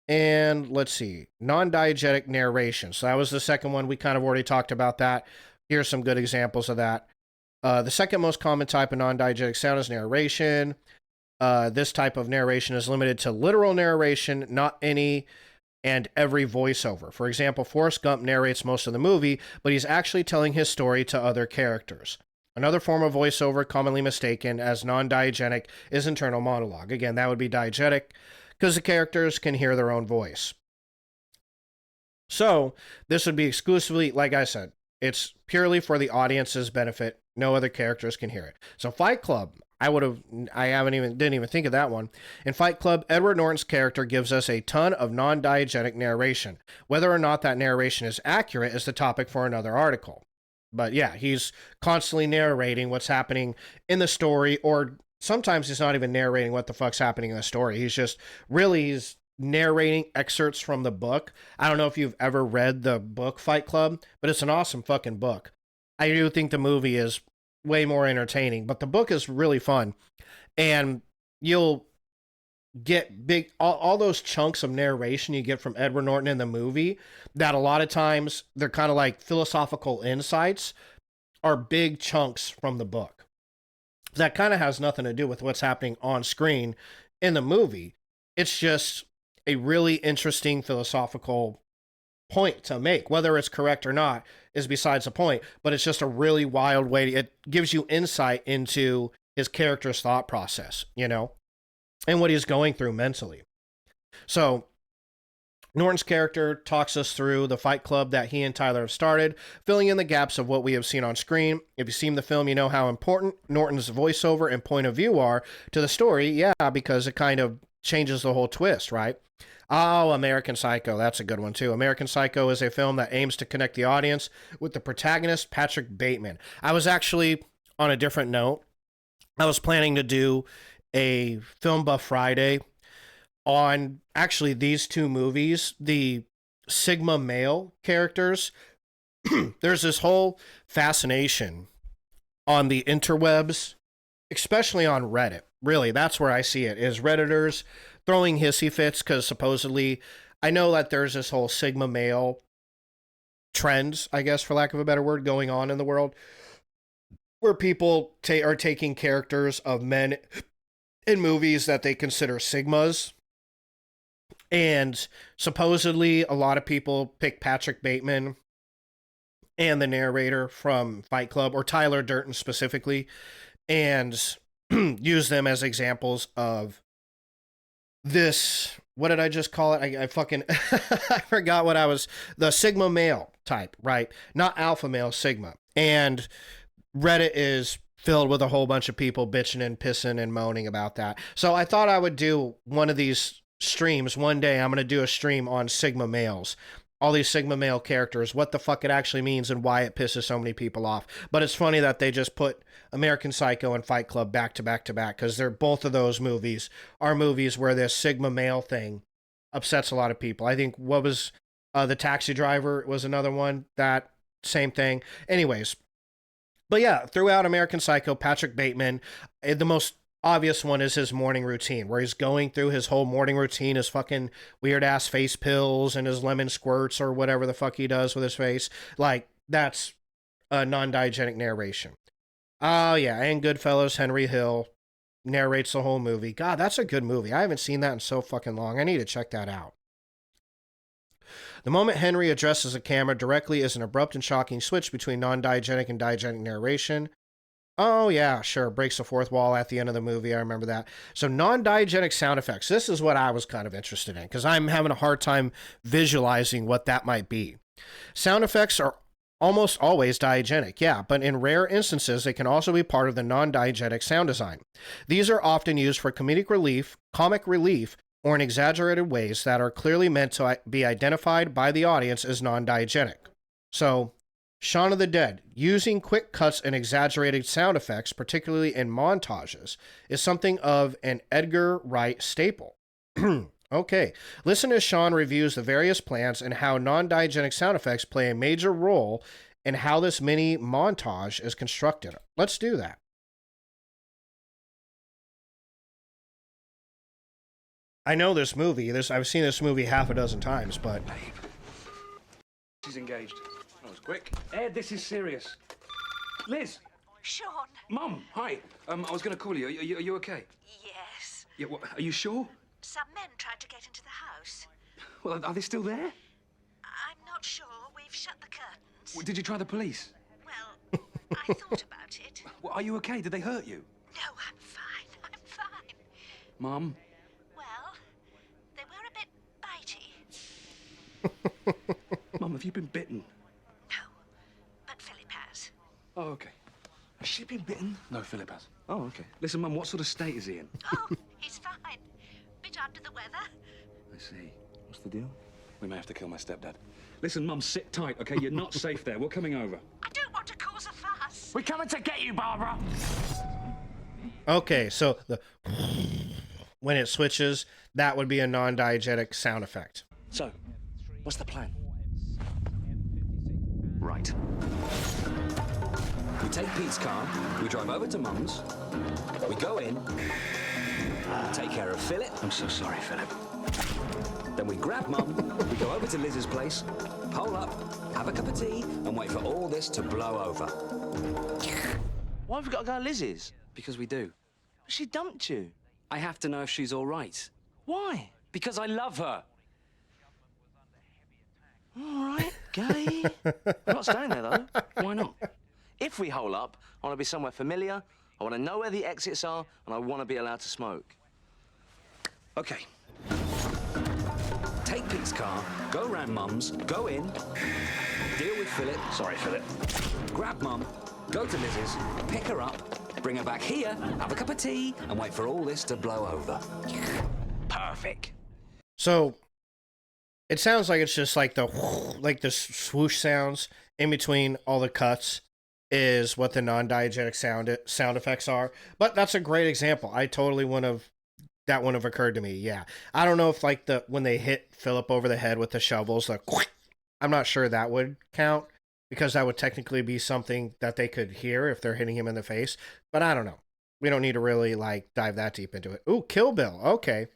And let's see. Non-diegetic narration. So that was the second one. We kind of already talked about that. Here's some good examples of that. The second most common type of non-diegetic sound is narration. This type of narration is limited to literal narration, not any and every voiceover. For example, Forrest Gump narrates most of the movie, but he's actually telling his story to other characters. Another form of voiceover commonly mistaken as non-diegetic is internal monologue. Again, that would be diegetic because the characters can hear their own voice. So this would be exclusively, like I said, it's purely for the audience's benefit. No other characters can hear it. So Fight Club, didn't even think of that one. In Fight Club, Edward Norton's character gives us a ton of non-diegetic narration. Whether or not that narration is accurate is the topic for another article. But yeah, he's constantly narrating what's happening in the story, or sometimes he's not even narrating what the fuck's happening in the story. He's narrating excerpts from the book. I don't know if you've ever read the book Fight Club, but it's an awesome fucking book. I do think the movie is way more entertaining, but the book is really fun, and you'll get all those chunks of narration you get from Edward Norton in the movie that a lot of times they're kind of like philosophical insights, are big chunks from the book. That kind of has nothing to do with what's happening on screen in the movie. It's just a really interesting philosophical point to make. Whether it's correct or not is besides the point, but it's just a really wild way. It gives you insight into his character's thought process, and what he's going through mentally. So Norton's character talks us through the Fight Club that he and Tyler have started, filling in the gaps of what we have seen on screen. If you've seen the film, you know how important Norton's voiceover and point of view are to the story. Yeah, because it kind of changes the whole twist, right? Oh, American Psycho. That's a good one, too. American Psycho is a film that aims to connect the audience with the protagonist, Patrick Bateman. I was actually, on a different note, I was planning to do a Film Buff Friday on actually these two movies, the Sigma male characters. There's this whole fascination on the interwebs, especially on Reddit. Really, that's where I see it, is Redditors throwing hissy fits because supposedly, I know that there's this whole Sigma male trends, I guess, for lack of a better word, going on in the world, where people are taking characters of men in movies that they consider Sigmas. And supposedly a lot of people pick Patrick Bateman and the narrator from Fight Club, or Tyler Durden specifically, and use them as examples of this. What did I just call it? I fucking I forgot what I was. The Sigma male type, right? Not alpha male, Sigma. And Reddit is filled with a whole bunch of people bitching and pissing and moaning about that. So I thought I would do one of these streams one day. I'm going to do a stream on Sigma males, all these Sigma male characters, what the fuck it actually means and why it pisses so many people off. But it's funny that they just put American Psycho and Fight Club back to back to back, because they're both of those movies are movies where this Sigma male thing upsets a lot of people. I think what was The Taxi Driver was another one, that same thing. Anyways, but yeah, throughout American Psycho, Patrick Bateman, the most obvious one is his morning routine, where he's going through his whole morning routine, his fucking weird ass face pills and his lemon squirts or whatever the fuck he does with his face. Like, that's a non-diegetic narration. Oh yeah, and Goodfellas, Henry Hill narrates the whole movie. God, that's a good movie. I haven't seen that in so fucking long. I need to check that out. The moment Henry addresses the camera directly is an abrupt and shocking switch between non-diegetic and diegetic narration. Oh, yeah, sure. Breaks the fourth wall at the end of the movie. I remember that. So non-diegetic sound effects. This is what I was kind of interested in, because I'm having a hard time visualizing what that might be. Sound effects are almost always diegetic, yeah, but in rare instances, they can also be part of the non-diegetic sound design. These are often used for comic relief, or in exaggerated ways that are clearly meant to be identified by the audience as non-diegetic. So, Shaun of the Dead, using quick cuts and exaggerated sound effects, particularly in montages, is something of an Edgar Wright staple. Okay, listen as Sean reviews the various plans and how non-diegetic sound effects play a major role in how this mini montage is constructed. Let's do that. I know this movie. I've seen this movie half a dozen times, but... She's engaged. That was quick. Ed, this is serious. Liz! Sean! Mum, hi. I was going to call you. Are you okay? Yes. Yeah, are you sure? Some men tried to get into the house. Well, are they still there? I'm not sure. We've shut the curtains. Well, did you try the police? Well, I thought about it. Well, are you okay? Did they hurt you? No, I'm fine. I'm fine. Mum? Well, they were a bit bitey. Mum, have you been bitten? No, but Philip has. Oh, okay. Has she been bitten? No, Philip has. Oh, okay. Listen, Mum, what sort of state is he in? Oh, he's fine. Bit under the weather. I see. What's the deal? We may have to kill my stepdad. Listen, Mum, sit tight, okay? You're not safe there. We're coming over. I don't want to cause a fuss. We're coming to get you, Barbara! Okay, so when it switches, that would be a non-diegetic sound effect. So, what's the plan? Right. We take Pete's car, we drive over to Mum's, we go in, take care of Philip. I'm so sorry, Philip. Then we grab Mum, we go over to Liz's place, hole up, have a cup of tea, and wait for all this to blow over. Why have we got to go to Liz's? Because we do. She dumped you. I have to know if she's all right. Why? Because I love her. All right, gay. I'm not staying there, though. Why not? If we hole up, I want to be somewhere familiar, I want to know where the exits are, and I want to be allowed to smoke. Okay. Take Pete's car, go round Mum's, go in, deal with Philip. Sorry, Philip. Grab Mum, go to Liz's, pick her up, bring her back here, have a cup of tea, and wait for all this to blow over. Perfect. So it sounds like it's just like the swoosh sounds in between all the cuts is what the non-diegetic sound effects are. But that's a great example. I totally wouldn't have occurred to me. Yeah. I don't know if like when they hit Philip over the head with the shovels, I'm not sure that would count because that would technically be something that they could hear if they're hitting him in the face. But I don't know. We don't need to really like dive that deep into it. Ooh, Kill Bill. Okay.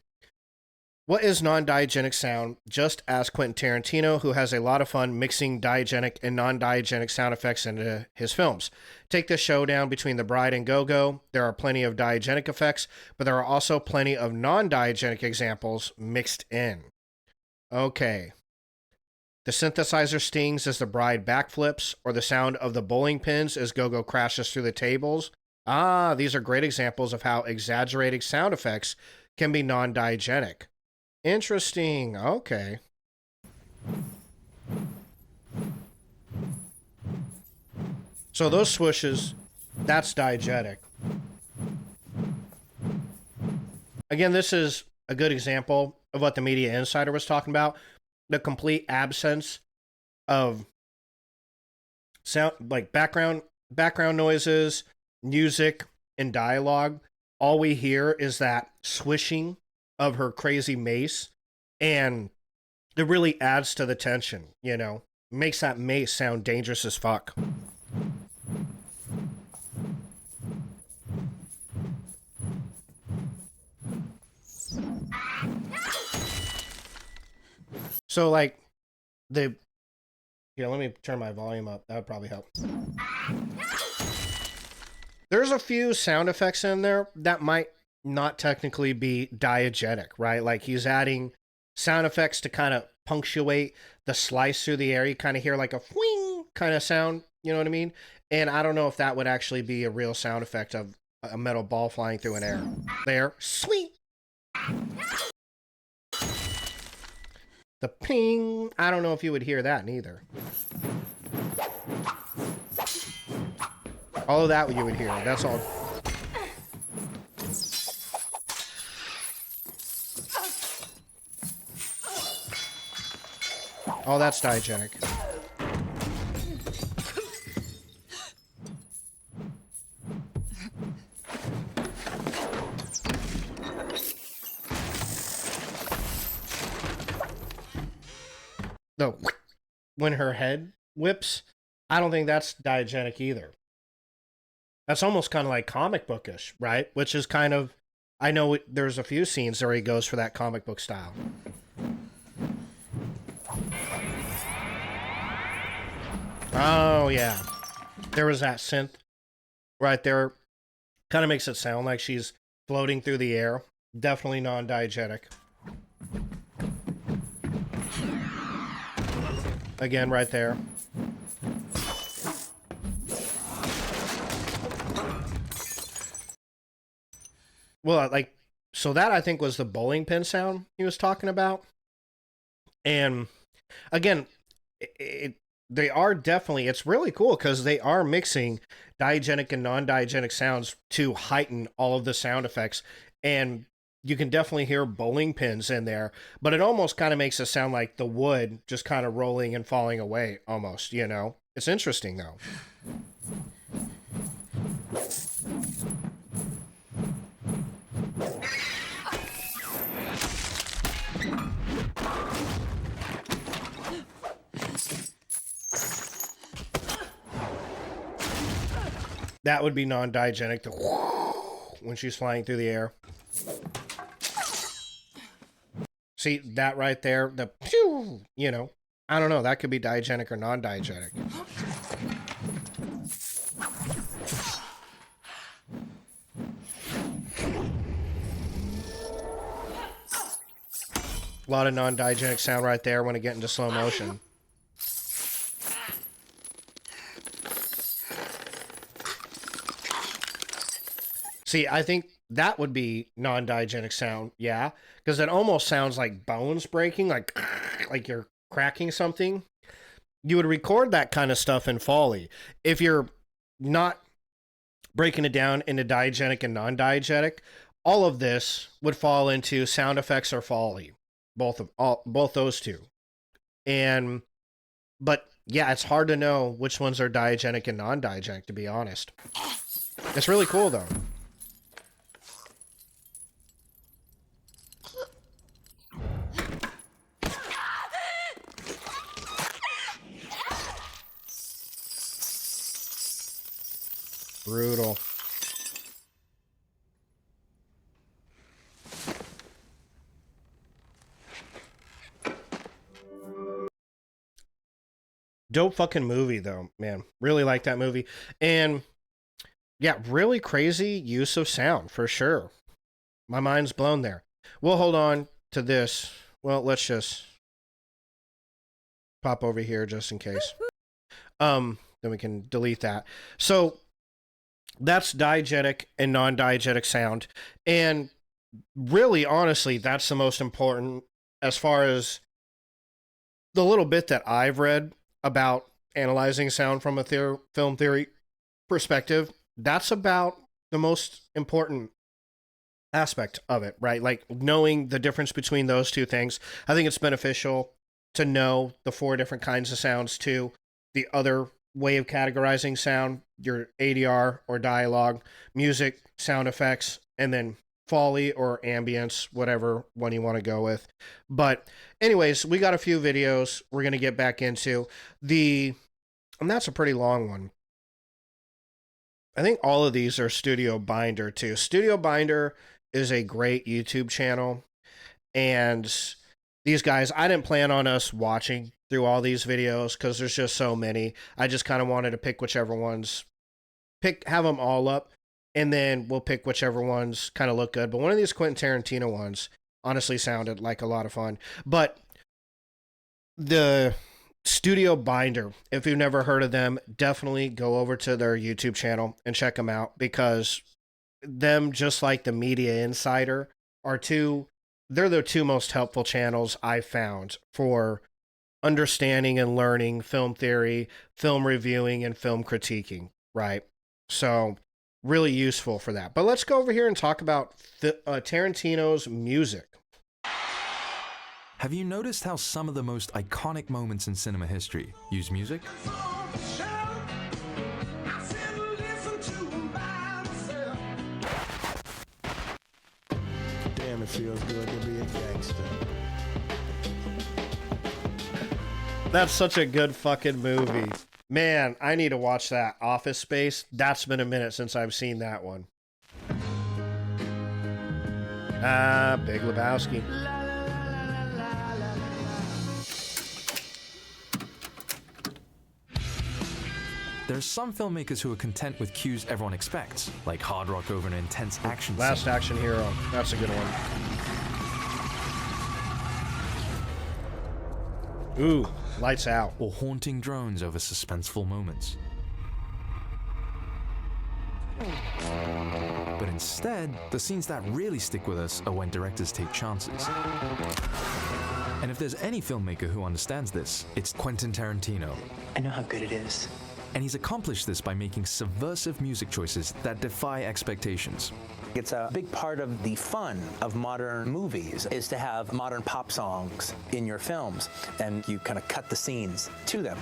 What is non-diegetic sound? Just ask Quentin Tarantino, who has a lot of fun mixing diegetic and non-diegetic sound effects into his films. Take the showdown between The Bride and Go-Go. There are plenty of diegetic effects, but there are also plenty of non-diegetic examples mixed in. Okay. The synthesizer stings as The Bride backflips, or the sound of the bowling pins as Go-Go crashes through the tables. Ah, these are great examples of how exaggerated sound effects can be non-diegetic. Interesting. Okay. So those swooshes, that's diegetic. Again, this is a good example of what the Media Insider was talking about. The complete absence of sound, like background noises, music, and dialogue. All we hear is that swishing of her crazy mace, and it really adds to the tension, you know? Makes that mace sound dangerous as fuck. So, like, here, let me turn my volume up. That would probably help. There's a few sound effects in there that might not technically be diegetic, right? Like he's adding sound effects to kind of punctuate the slice through the air. You kind of hear like a whing kind of sound, you know what I mean? And I don't know if that would actually be a real sound effect of a metal ball flying through an air. There, sweet. The ping, I don't know if you would hear that neither. All of that you would hear, that's all. Oh, that's diegetic. No, when her head whips, I don't think that's diegetic either. That's almost kind of like comic bookish, right? Which is kind of, I know there's a few scenes where he goes for that comic book style. Oh, yeah. There was that synth right there. Kind of makes it sound like she's floating through the air. Definitely non-diegetic. Again, right there. Well, like, so that I think was the bowling pin sound he was talking about. And again, they are definitely, it's really cool because they are mixing diegetic and non-diegetic sounds to heighten all of the sound effects. And you can definitely hear bowling pins in there, but it almost kind of makes it sound like the wood just kind of rolling and falling away almost, you know? It's interesting though. That would be non-diegetic when she's flying through the air. See, that right there, the pew, you know, I don't know, that could be diegetic or non-diegetic. A lot of non-diegetic sound right there when it gets into slow motion. See, I think that would be non-diegetic sound, yeah, because it almost sounds like bones breaking, like you're cracking something. You would record that kind of stuff in Foley. If you're not breaking it down into diegetic and non-diegetic, all of this would fall into sound effects or Foley, both those two. But yeah, it's hard to know which ones are diegetic and non-diegetic, to be honest. It's really cool though. Brutal. Dope fucking movie though, man. Really like that movie. And yeah, really crazy use of sound for sure. My mind's blown there. We'll hold on to this. Well, let's just pop over here just in case. Then we can delete that. So that's diegetic and non-diegetic sound. And really, honestly, that's the most important as far as the little bit that I've read about analyzing sound from a film theory perspective. That's about the most important aspect of it, right? Like knowing the difference between those two things. I think it's beneficial to know the 4 different kinds of sounds too. The other way of categorizing sound, your ADR or dialogue, music, sound effects, and then Foley or ambience, whatever one you want to go with. But anyways, we got a few videos we're going to get back into. And that's a pretty long one. I think all of these are Studio Binder too. Studio Binder is a great YouTube channel. And these guys, I didn't plan on us watching through all these videos because there's just so many. I just kind of wanted to pick whichever ones, have them all up, and then we'll pick whichever ones kind of look good. But one of these Quentin Tarantino ones honestly sounded like a lot of fun. But the Studio Binder, if you've never heard of them, definitely go over to their YouTube channel and check them out, because them, just like the Media Insider, they're the 2 most helpful channels I've found for understanding and learning film theory, film reviewing, and film critiquing, right? So really useful for that. But let's go over here and talk about Tarantino's music. Have you noticed how some of the most iconic moments in cinema history use music? Damn, it feels good to be a gangster. That's such a good fucking movie. Man, I need to watch that. Office Space. That's been a minute since I've seen that one. Big Lebowski. There's some filmmakers who are content with cues everyone expects, like hard rock over an intense action scene. Last Action Hero. That's a good one. Ooh, Lights Out. Or haunting drones over suspenseful moments. But instead, the scenes that really stick with us are when directors take chances. And if there's any filmmaker who understands this, it's Quentin Tarantino. I know how good it is. And he's accomplished this by making subversive music choices that defy expectations. It's a big part of the fun of modern movies is to have modern pop songs in your films, and you kind of cut the scenes to them.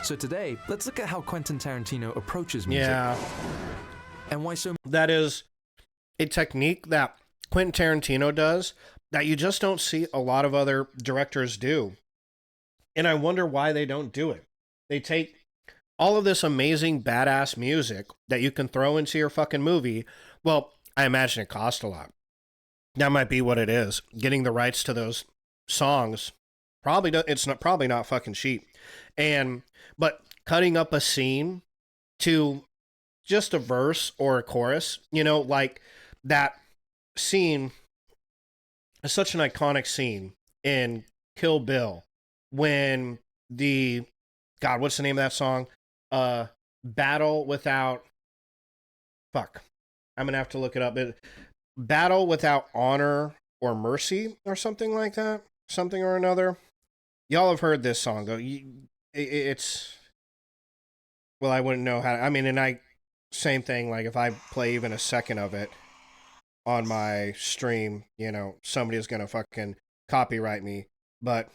So today, let's look at how Quentin Tarantino approaches music. Yeah. And why so... That is a technique that Quentin Tarantino does that you just don't see a lot of other directors do. And I wonder why they don't do it. They take all of this amazing badass music that you can throw into your fucking movie. Well, I imagine it costs a lot. That might be what it is. Getting the rights to those songs probably not fucking cheap. But cutting up a scene to just a verse or a chorus, like that scene is such an iconic scene in Kill Bill when what's the name of that song? Battle Without... Fuck. I'm gonna have to look it up. Battle Without Honor or Mercy or something like that. Something or another. Y'all have heard this song. It's... Well, I wouldn't know how... I mean, and same thing, like, if I play even a second of it on my stream, you know, somebody is gonna fucking copyright me. But...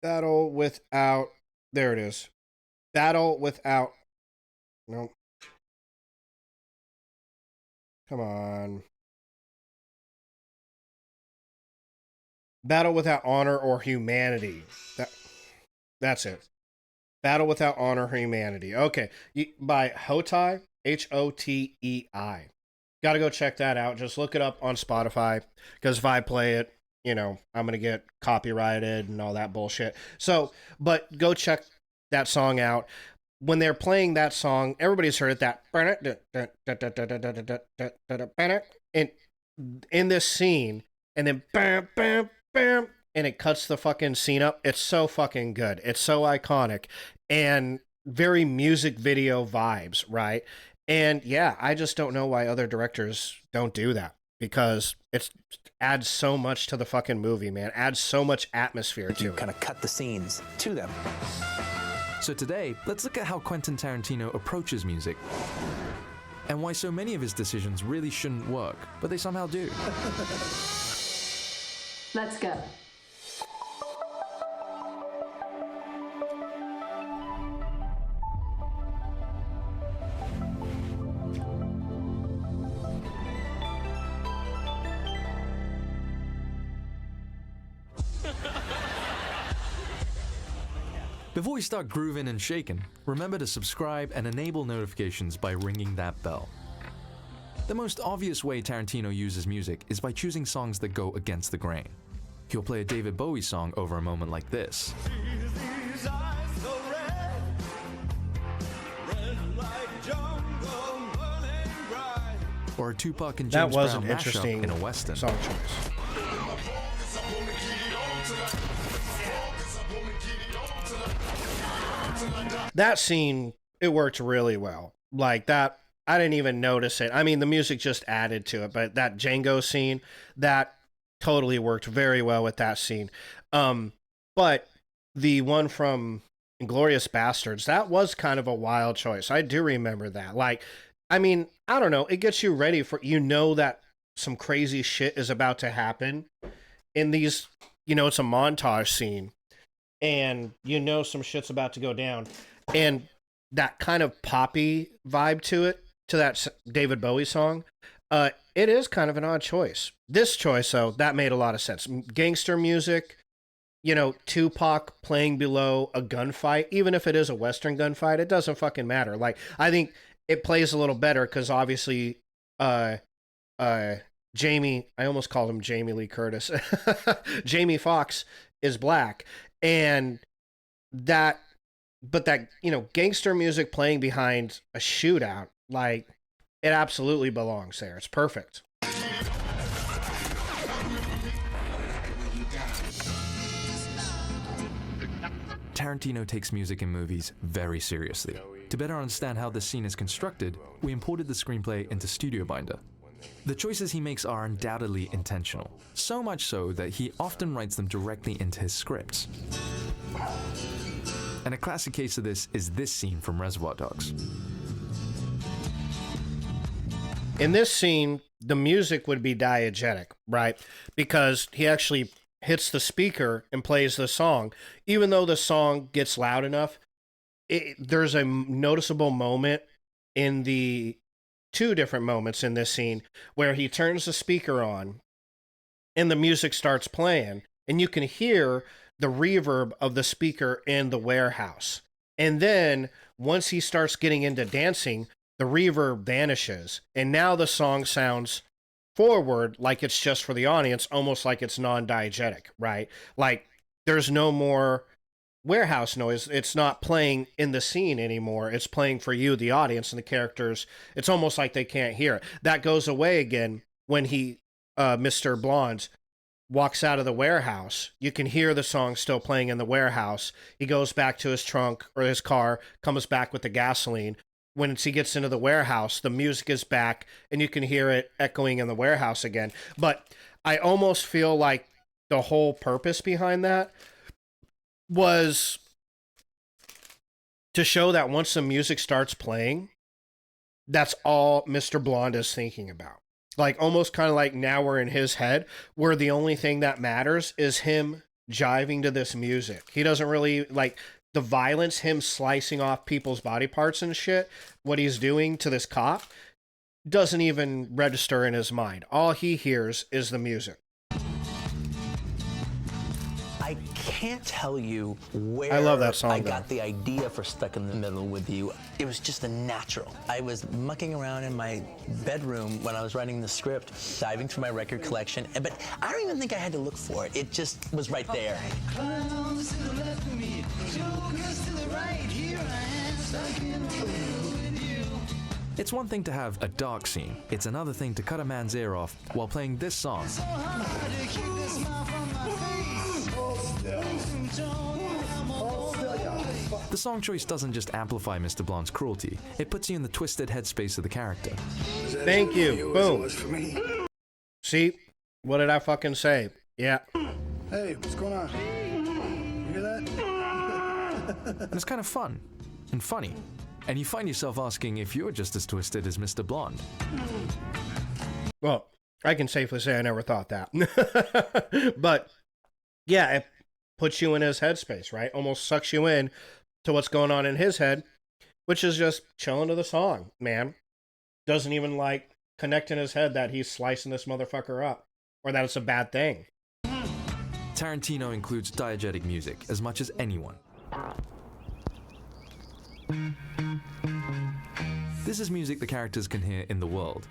Battle Without... There it is. Battle Without... Nope. Come on. Battle Without Honor or Humanity. That's it. Battle Without Honor or Humanity. Okay. By Hotei. Hotei. Gotta go check that out. Just look it up on Spotify. Because if I play it, you know, I'm going to get copyrighted and all that bullshit. So, but go check that song out. When they're playing that song, everybody's heard it, that in this scene, and then bam, bam, bam, and it cuts the fucking scene up. It's so fucking good. It's so iconic and very music video vibes, right? And yeah, I just don't know why other directors don't do that, because it adds so much to the fucking movie, man. Adds so much atmosphere to it. Kind of cut the scenes to them. So today, let's look at how Quentin Tarantino approaches music, and why so many of his decisions really shouldn't work, but they somehow do. Let's go. Before we start grooving and shaking, remember to subscribe and enable notifications by ringing that bell. The most obvious way Tarantino uses music is by choosing songs that go against the grain. He'll play a David Bowie song over a moment like this. Or a Tupac and James Brown mashup in a Western. Song choice. That scene, it worked really well. Like that, I didn't even notice it. I mean, the music just added to it, but that Django scene, that totally worked very well with that scene. But the one from Inglourious Bastards, that was kind of a wild choice. I do remember that. Like, I mean, I don't know. It gets you ready for, you know, that some crazy shit is about to happen in these, you know, it's a montage scene and you know some shit's about to go down. And that kind of poppy vibe to it, to that David Bowie song, it is kind of an odd choice. This choice, though, that made a lot of sense. Gangster music, you know, Tupac playing below a gunfight, even if it is a Western gunfight, it doesn't fucking matter. Like, I think it plays a little better because obviously, Jamie, I almost called him Jamie Lee Curtis. Jamie Foxx is black, and that, but that, you know, gangster music playing behind a shootout, like, it absolutely belongs there. It's perfect. Tarantino takes music in movies very seriously. To better understand how this scene is constructed, we imported the screenplay into Studio Binder. The choices he makes are undoubtedly intentional, so much so that he often writes them directly into his scripts. And a classic case of this is this scene from Reservoir Dogs. In this scene, the music would be diegetic, right? Because he actually hits the speaker and plays the song. Even though the song gets loud enough, there's a noticeable moment in the two different moments in this scene where he turns the speaker on and the music starts playing, and you can hear the reverb of the speaker in the warehouse. And then once he starts getting into dancing, the reverb vanishes, and now the song sounds forward, like it's just for the audience, almost like it's non-diegetic, right? Like there's no more warehouse noise. It's not playing in the scene anymore. It's playing for you, the audience, and the characters. It's almost like they can't hear it. That goes away again when he, Mr. Blonde, walks out of the warehouse. You can hear the song still playing in the warehouse. He goes back to his trunk or his car, comes back with the gasoline. once he gets into the warehouse, the music is back and you can hear it echoing in the warehouse again. But I almost feel like the whole purpose behind that was to show that once the music starts playing, that's all Mr. Blonde is thinking about. Like almost kind of like now we're in his head where the only thing that matters is him jiving to this music. He doesn't really like the violence, him slicing off people's body parts and shit. What he's doing to this cop doesn't even register in his mind. All he hears is the music. I can't tell you where I love that song, I though. got the idea for Stuck in the Middle with You. It was just a natural. I was mucking around in my bedroom when I was writing the script, diving through my record collection, but I don't even think I had to look for it. It just was right there. It's one thing to have a dark scene. It's another thing to cut a man's ear off while playing this song. The song choice doesn't just amplify Mr. Blonde's cruelty, it puts you in the twisted headspace of the character. Thank you. Boom. See? What did I fucking say? Yeah. Hey, what's going on? You hear that? And it's kind of fun and funny. And you find yourself asking if you're just as twisted as Mr. Blonde. Well, I can safely say I never thought that. But yeah, it puts you in his headspace, right? Almost sucks you in to what's going on in his head, which is just chilling to the song, man. Doesn't even like connect in his head that he's slicing this motherfucker up or that it's a bad thing. Tarantino includes diegetic music as much as anyone. This is music the characters can hear in the world.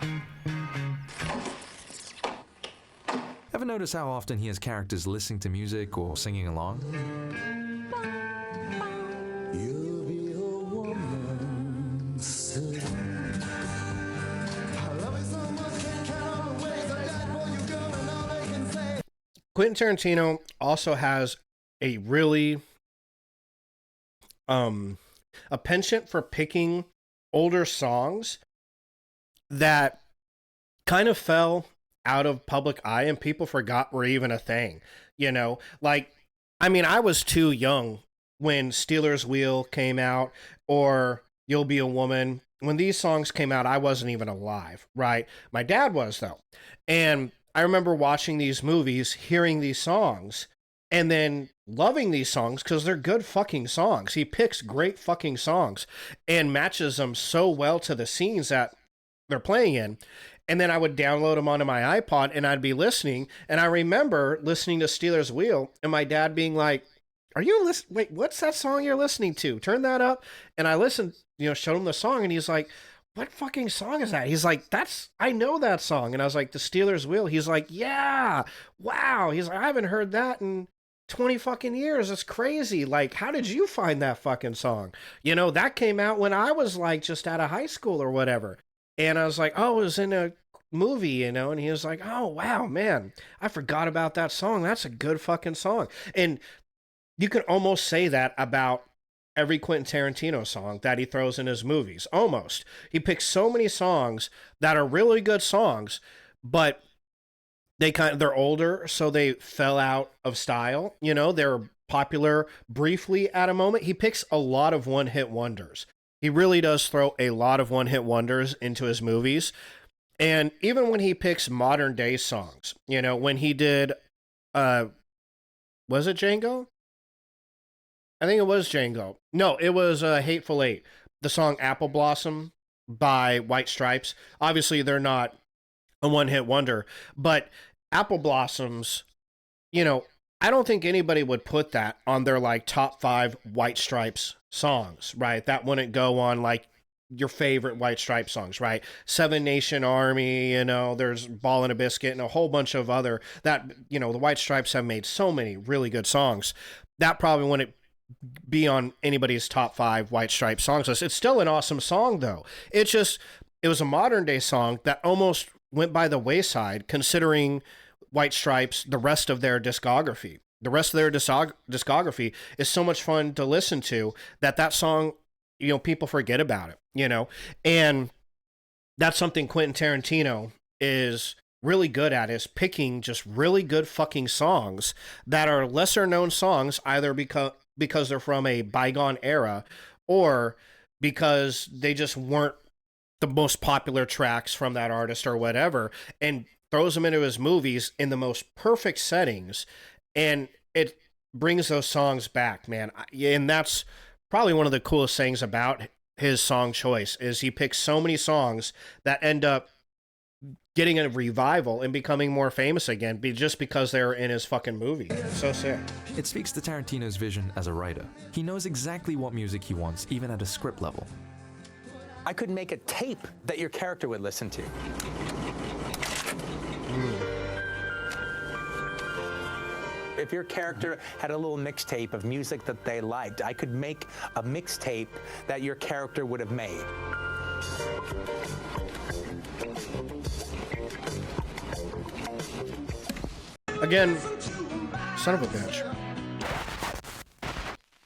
Ever notice how often he has characters listening to music or singing along? Quentin Tarantino also has a really a penchant for picking older songs that kind of fell out of public eye and people forgot were even a thing. You know, like, I mean, I was too young when Steelers Wheel came out or You'll Be a Woman. When these songs came out, I wasn't even alive, right? My dad was, though. And I remember watching these movies, hearing these songs, and then loving these songs because they're good fucking songs. He picks great fucking songs and matches them so well to the scenes that they're playing in. And then I would download them onto my iPod and I'd be listening. And I remember listening to Steelers Wheel and my dad being like, are you listening? Wait, what's that song you're listening to? Turn that up. And I listened, you know, showed him the song and he's like, what fucking song is that? He's like, I know that song. And I was like, the Steelers Wheel. He's like, yeah, wow. He's like, I haven't heard that in 20 fucking years. It's crazy. Like, how did you find that fucking song? You know, that came out when I was like just out of high school or whatever. And I was like, oh, it was in a movie, you know? And he was like, oh, wow, man, I forgot about that song. That's a good fucking song. And you can almost say that about every Quentin Tarantino song that he throws in his movies. Almost. He picks so many songs that are really good songs, but they're older, so they fell out of style. You know, they're popular briefly at a moment. He picks a lot of one-hit wonders. He really does throw a lot of one-hit wonders into his movies. And even when he picks modern day songs, you know, when he did, was it Django? I think it was Django. No, it was Hateful Eight. The song Apple Blossom by White Stripes. Obviously, they're not a one-hit wonder, but Apple Blossoms, you know, I don't think anybody would put that on their like top 5 White Stripes songs, right? That wouldn't go on like your favorite White Stripes songs, right? Seven Nation Army, you know, there's Ball and a Biscuit and a whole bunch of other that, you know, the White Stripes have made so many really good songs. That probably wouldn't be on anybody's top 5 White Stripes songs list. It's still an awesome song though. It was a modern day song that almost went by the wayside considering White Stripes, the rest of their discography. The rest of their discography is so much fun to listen to that song people forget about it, and that's something Quentin Tarantino is really good at, is picking just really good fucking songs that are lesser known songs, either because they're from a bygone era or because they just weren't the most popular tracks from that artist or whatever, and throws them into his movies in the most perfect settings, and it brings those songs back, man. And that's probably one of the coolest things about his song choice, is he picks so many songs that end up getting a revival and becoming more famous again just because they're in his fucking movie. So sick. It speaks to Tarantino's vision as a writer. He knows exactly what music he wants, even at a script level. I could make a tape that your character would listen to. If your character had a little mixtape of music that they liked, I could make a mixtape that your character would have made. Again, son of a bitch.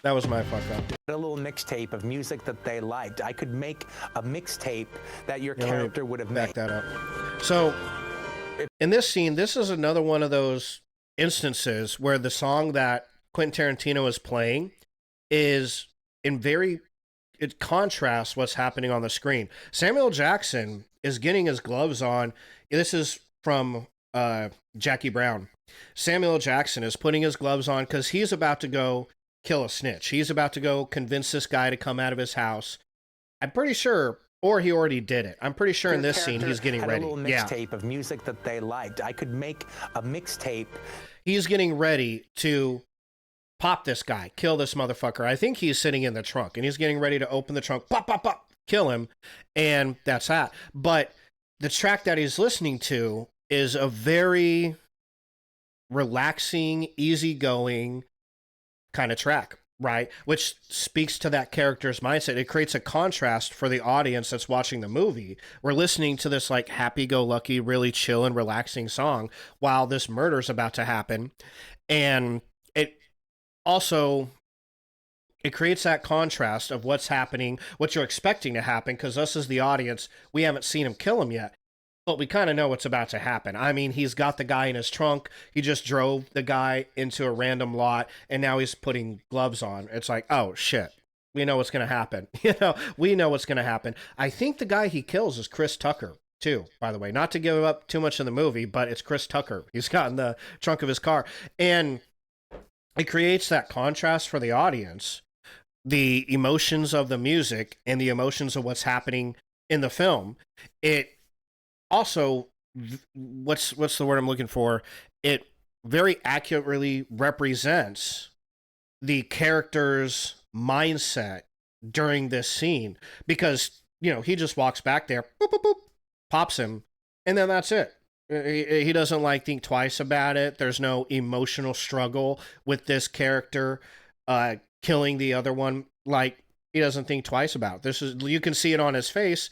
That was my fuck up. A little mixtape of music that they liked. I could make a mixtape that your character would have made. Back that up. So, in this scene, this is another one of those instances where the song that Quentin Tarantino is playing is it contrasts what's happening on the screen. Samuel Jackson is getting his gloves on. This is from Jackie Brown. Samuel Jackson is putting his gloves on because he's about to go kill a snitch. He's about to go convince this guy to come out of his house. I'm pretty sure, or he already did it. I'm pretty sure in this scene he's getting ready. A little mixtape of music that they liked. I could make a mixtape. He's getting ready to pop this guy, kill this motherfucker. I think he's sitting in the trunk, and he's getting ready to open the trunk, pop, pop, pop, kill him, and that's that. But the track that he's listening to is a very relaxing, easygoing kind of track, right? Which speaks to that character's mindset. It creates a contrast for the audience that's watching the movie. We're listening to this like happy-go-lucky, really chill and relaxing song while this murder's about to happen. And it creates that contrast of what's happening, what you're expecting to happen, because us as the audience, we haven't seen him kill him yet, but we kind of know what's about to happen. I mean, he's got the guy in his trunk. He just drove the guy into a random lot, and now he's putting gloves on. It's like, oh, shit. We know what's going to happen. We know what's going to happen. I think the guy he kills is Chris Tucker, too, by the way. Not to give up too much in the movie, but it's Chris Tucker. He's got in the trunk of his car. And it creates that contrast for the audience, the emotions of the music and the emotions of what's happening in the film. It also, what's the word I'm looking for? It very accurately represents the character's mindset during this scene, because, he just walks back there, boop, boop, boop, pops him, and then that's it. He doesn't think twice about it. There's no emotional struggle with this character killing the other one. He doesn't think twice about it. You can see it on his face.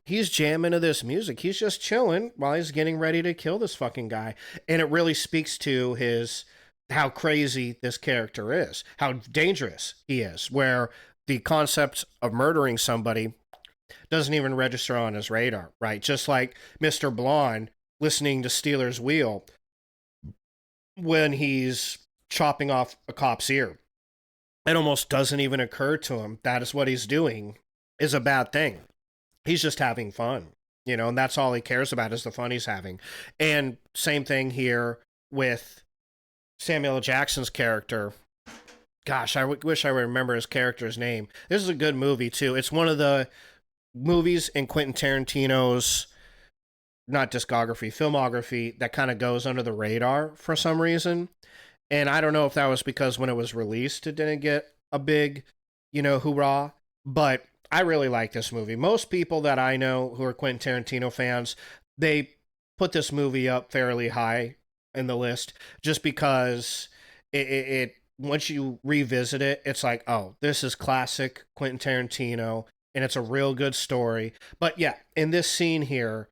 He's jamming to this music. He's just chilling while he's getting ready to kill this fucking guy. And it really speaks to how crazy this character is, how dangerous he is, where the concept of murdering somebody doesn't even register on his radar, right? Just like Mr. Blonde listening to Steeler's Wheel when he's chopping off a cop's ear. It almost doesn't even occur to him that is what he's doing is a bad thing. He's just having fun, and that's all he cares about is the fun he's having. And same thing here with Samuel Jackson's character. Gosh, I wish I would remember his character's name. This is a good movie, too. It's one of the movies in Quentin Tarantino's, not discography, filmography, that kind of goes under the radar for some reason. And I don't know if that was because when it was released, it didn't get a big, hoorah. But I really like this movie. Most people that I know who are Quentin Tarantino fans, they put this movie up fairly high in the list just because it once you revisit it, it's like, oh, this is classic Quentin Tarantino, and it's a real good story. But yeah, in this scene here,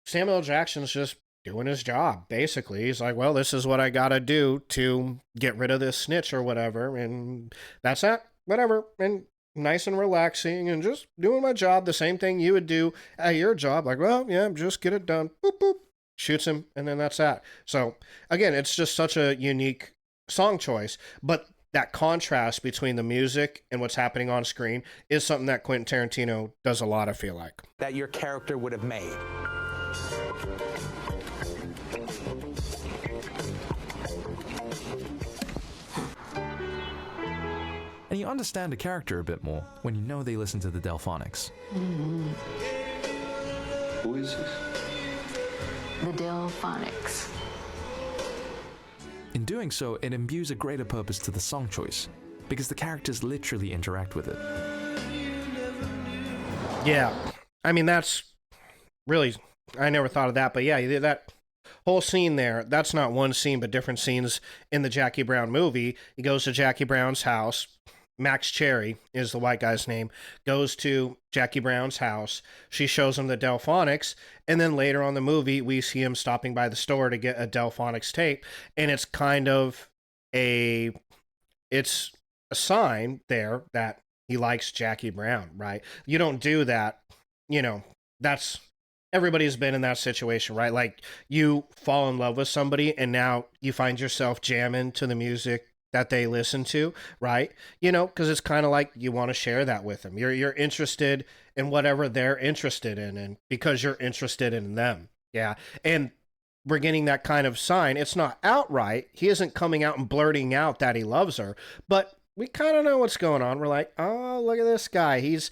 Samuel Jackson's just doing his job, basically. He's like, well, this is what I gotta do to get rid of this snitch or whatever, and that's that, whatever. And nice and relaxing and just doing my job, the same thing you would do at your job. Like, well, yeah, just get it done. Boop, boop. Shoots him, and then that's that. So, again, it's just such a unique song choice. But that contrast between the music and what's happening on screen is something that Quentin Tarantino does a lot, I feel like. That your character would have made. And you understand a character a bit more when you know they listen to the Delphonics. Who is this? The Delphonics. In doing so, it imbues a greater purpose to the song choice, because the characters literally interact with it. Yeah, I mean, that's really, I never thought of that, but yeah, that whole scene there, that's not one scene, but different scenes in the Jackie Brown movie. He goes to Jackie Brown's house. Max Cherry is the white guy's name, goes to Jackie Brown's house. She shows him the Delphonics, and then later on the movie, we see him stopping by the store to get a Delphonics tape, and it's kind of it's a sign there that he likes Jackie Brown, right? You don't do that, that's, everybody's been in that situation, right? Like, you fall in love with somebody, and now you find yourself jamming to the music that they listen to, right? Because it's kind of like you want to share that with them. You're interested in whatever they're interested in, and because you're interested in them. Yeah. And we're getting that kind of sign. It's not outright. He isn't coming out and blurting out that he loves her, but we kind of know what's going on. We're like, oh, look at this guy. He's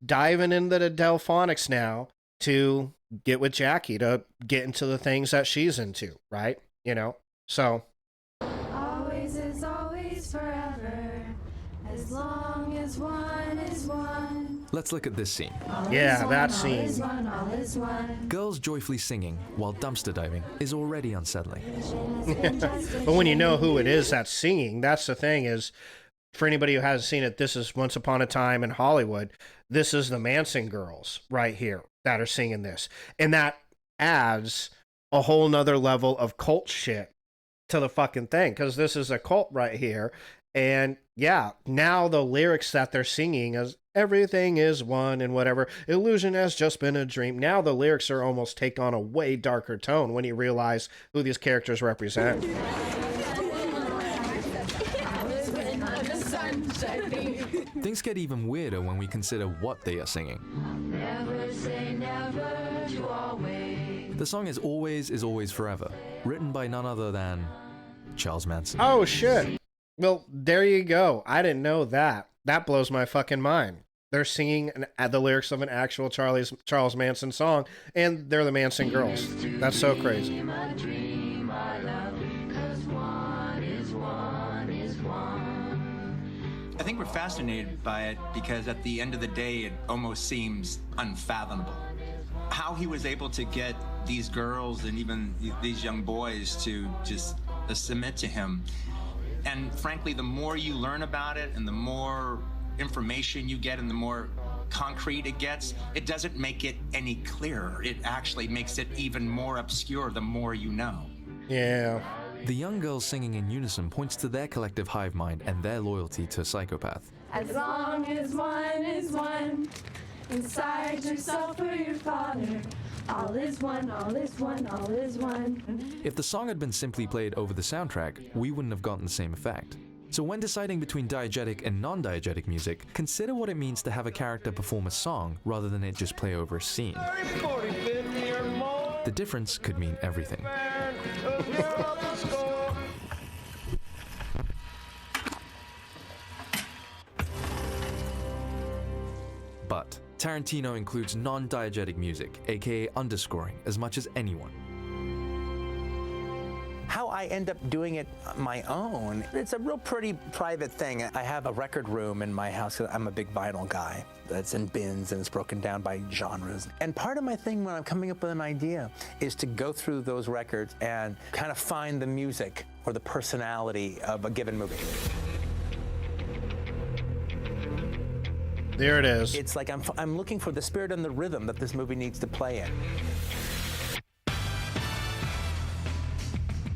diving into the Delphonics now to get with Jackie, to get into the things that she's into, right? So... As long as one is one. Let's look at this scene. Yeah, that scene. Girls joyfully singing while dumpster diving is already unsettling. But when you know who it is that's singing, that's the thing is, for anybody who hasn't seen it, this is Once Upon a Time in Hollywood. This is the Manson girls right here that are singing this. And that adds a whole nother level of cult shit to the fucking thing, because this is a cult right here. And yeah, now the lyrics that they're singing is everything is one and whatever. Illusion has just been a dream. Now the lyrics are almost take on a way darker tone when you realize who these characters represent. Things get even weirder when we consider what they are singing. Never say never to always. The song is Always Forever, written by none other than Charles Manson. Oh shit. Well, there you go. I didn't know that. That blows my fucking mind. They're singing the lyrics of an actual Charles Manson song, and they're the Manson girls. That's so crazy. I think we're fascinated by it because at the end of the day, it almost seems unfathomable. How he was able to get these girls and even these young boys to just submit to him. And frankly, the more you learn about it and the more information you get and the more concrete it gets, it doesn't make it any clearer. It actually makes it even more obscure the more you know. Yeah. The young girls singing in unison points to their collective hive mind and their loyalty to a psychopath. As long as one is one, inside yourself or your father. All is one, all is one, all is one. If the song had been simply played over the soundtrack, we wouldn't have gotten the same effect. So when deciding between diegetic and non-diegetic music, consider what it means to have a character perform a song rather than it just play over a scene. The difference could mean everything. But Tarantino includes non-diegetic music, aka underscoring, as much as anyone. How I end up doing it on my own, it's a real pretty private thing. I have a record room in my house. I'm a big vinyl guy. That's in bins and it's broken down by genres. And part of my thing when I'm coming up with an idea is to go through those records and kind of find the music or the personality of a given movie. There it is. It's like I'm looking for the spirit and the rhythm that this movie needs to play in.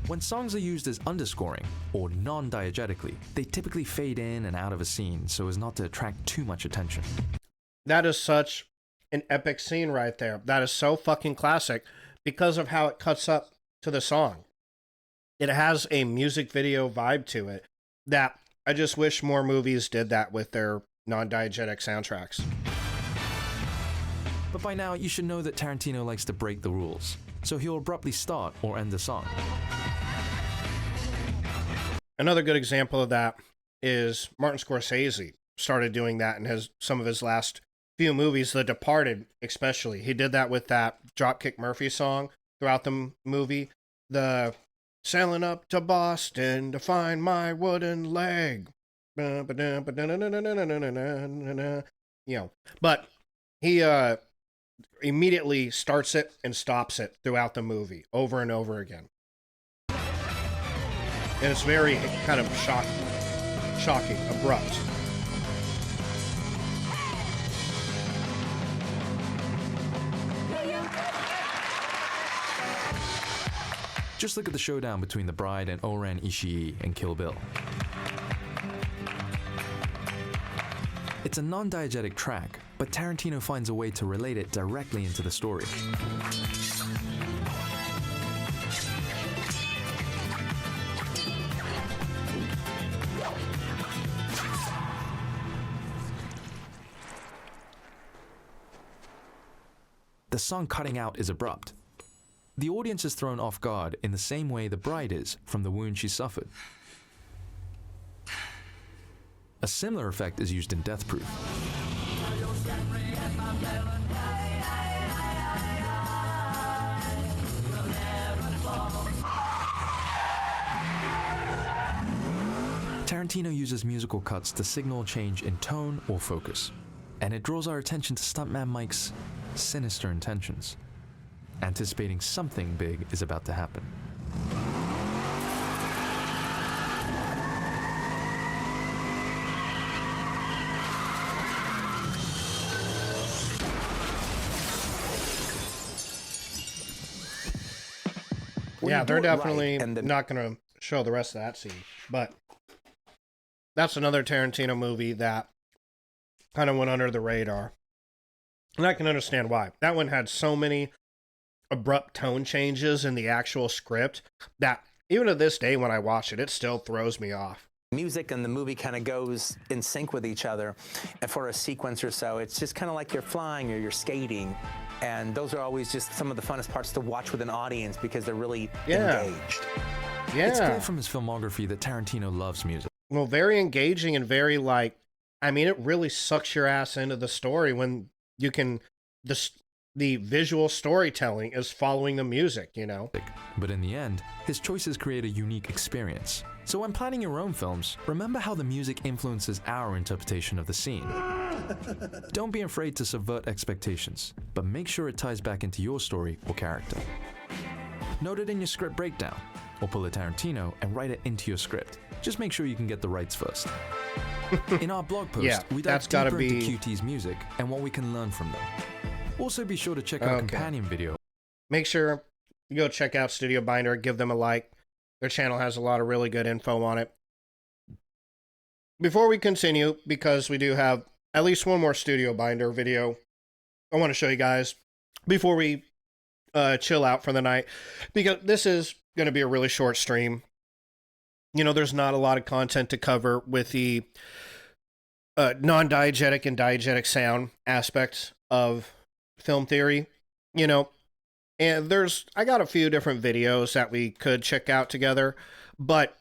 When songs are used as underscoring, or non-diegetically, they typically fade in and out of a scene so as not to attract too much attention. That is such an epic scene right there. That is so fucking classic because of how it cuts up to the song. It has a music video vibe to it that I just wish more movies did that with their non-diegetic soundtracks. But by now, you should know that Tarantino likes to break the rules, so he'll abruptly start or end the song. Another good example of that is Martin Scorsese started doing that in some of his last few movies, The Departed especially. He did that with that Dropkick Murphy song throughout the movie. The sailing up to Boston to find my wooden leg. You know, but he immediately starts it and stops it throughout the movie over and over again. And it's very kind of shocking, abrupt. Just look at the showdown between the bride and Oren Ishii in Kill Bill. It's a non-diegetic track, but Tarantino finds a way to relate it directly into the story. The song cutting out is abrupt. The audience is thrown off guard in the same way the bride is from the wound she suffered. A similar effect is used in Death Proof. Tarantino uses musical cuts to signal change in tone or focus, and it draws our attention to stuntman Mike's sinister intentions, anticipating something big is about to happen. Yeah, they're definitely not going to show the rest of that scene, but that's another Tarantino movie that kind of went under the radar. And I can understand why. That one had so many abrupt tone changes in the actual script that even to this day when I watch it, it still throws me off. Music and the movie kind of goes in sync with each other, and for a sequence or so, it's just kind of like you're flying or you're skating, and those are always just some of the funnest parts to watch with an audience because they're really engaged. Yeah. It's clear from his filmography that Tarantino loves music. Well, very engaging and very it really sucks your ass into the story when you can, the visual storytelling is following the music, you know? But in the end, his choices create a unique experience. So when planning your own films, remember how the music influences our interpretation of the scene. Don't be afraid to subvert expectations, but make sure it ties back into your story or character. Note it in your script breakdown, or pull a Tarantino and write it into your script. Just make sure you can get the rights first. In our blog post, we dive deeper into QT's music and what we can learn from them. Also be sure to check out our companion video. Make sure you go check out Studio Binder, give them a like. Their channel has a lot of really good info on it. Before we continue, because we do have at least one more Studio Binder video I want to show you guys before we chill out for the night, because this is going to be a really short stream. You know, there's not a lot of content to cover with the non-diegetic and diegetic sound aspects of film theory, you know, and I got a few different videos that we could check out together, but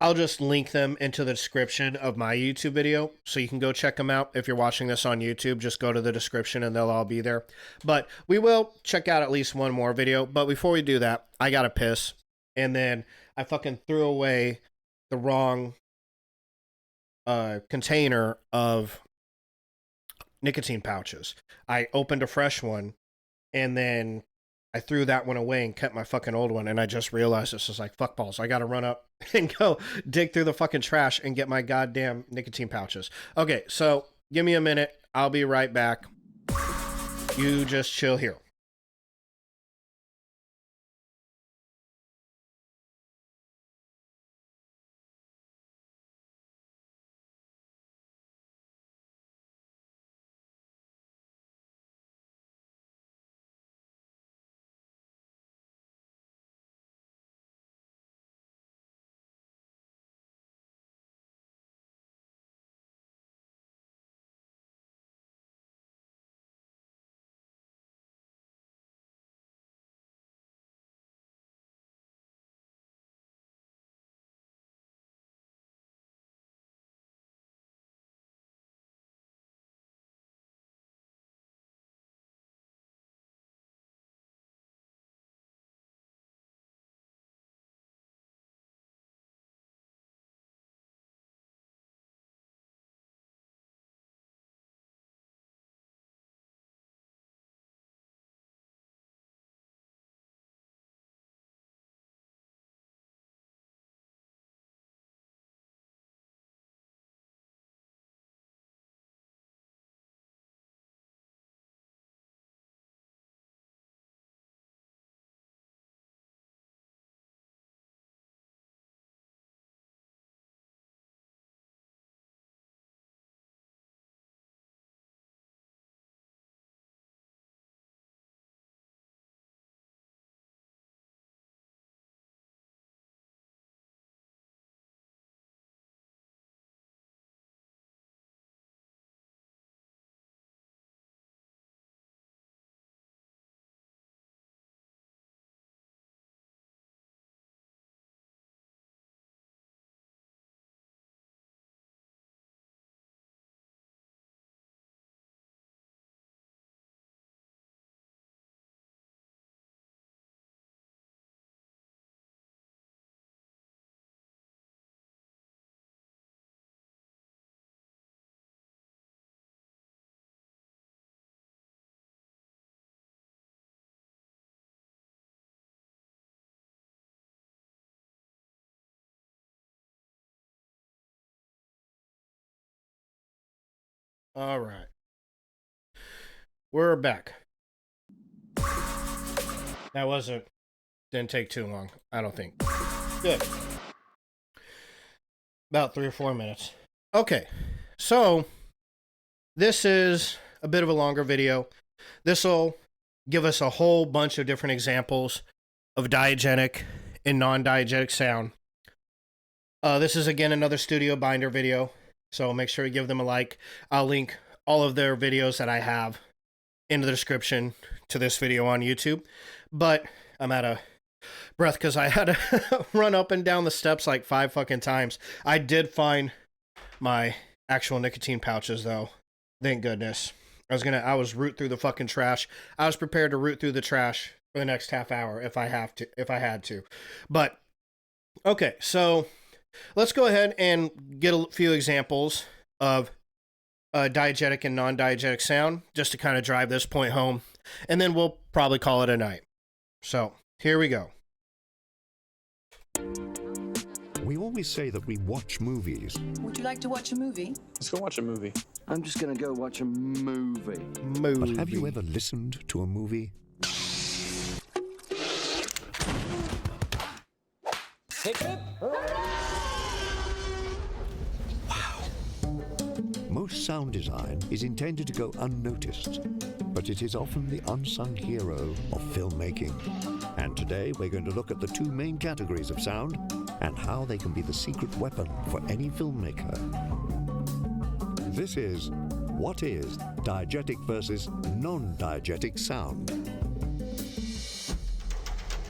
I'll just link them into the description of my YouTube video, so you can go check them out. If you're watching this on YouTube, just go to the description and they'll all be there. But we will check out at least one more video. But before we do that, I gotta piss. And then I fucking threw away the wrong container of nicotine pouches. I opened a fresh one, and then I threw that one away and kept my fucking old one, and I just realized this is like, fuck balls. I gotta run up and go dig through the fucking trash and get my goddamn nicotine pouches. Okay, so give me a minute. I'll be right back. You just chill here. All right. We're back. That didn't take too long, I don't think. Good. About 3 or 4 minutes. Okay, so this is a bit of a longer video. This will give us a whole bunch of different examples of diegetic and non-diegetic sound. This is, again, another Studio Binder video, so make sure you give them a like. I'll link all of their videos that I have in the description to this video on YouTube. But I'm out of breath because I had to run up and down the steps like 5 fucking times. I did find my actual nicotine pouches, though. Thank goodness. I was root through the fucking trash. I was prepared to root through the trash for the next half hour if I had to. But okay, so let's go ahead and get a few examples of diegetic and non-diegetic sound, just to kind of drive this point home, and then we'll probably call it a night. So here we go. We always say that we watch movies. Would you like to watch a movie? Let's go watch a movie. I'm just gonna go watch a movie. But have you ever listened to a movie? Most sound design is intended to go unnoticed, but it is often the unsung hero of filmmaking. And today we're going to look at the 2 main categories of sound and how they can be the secret weapon for any filmmaker. This is what is diegetic versus non-diegetic sound.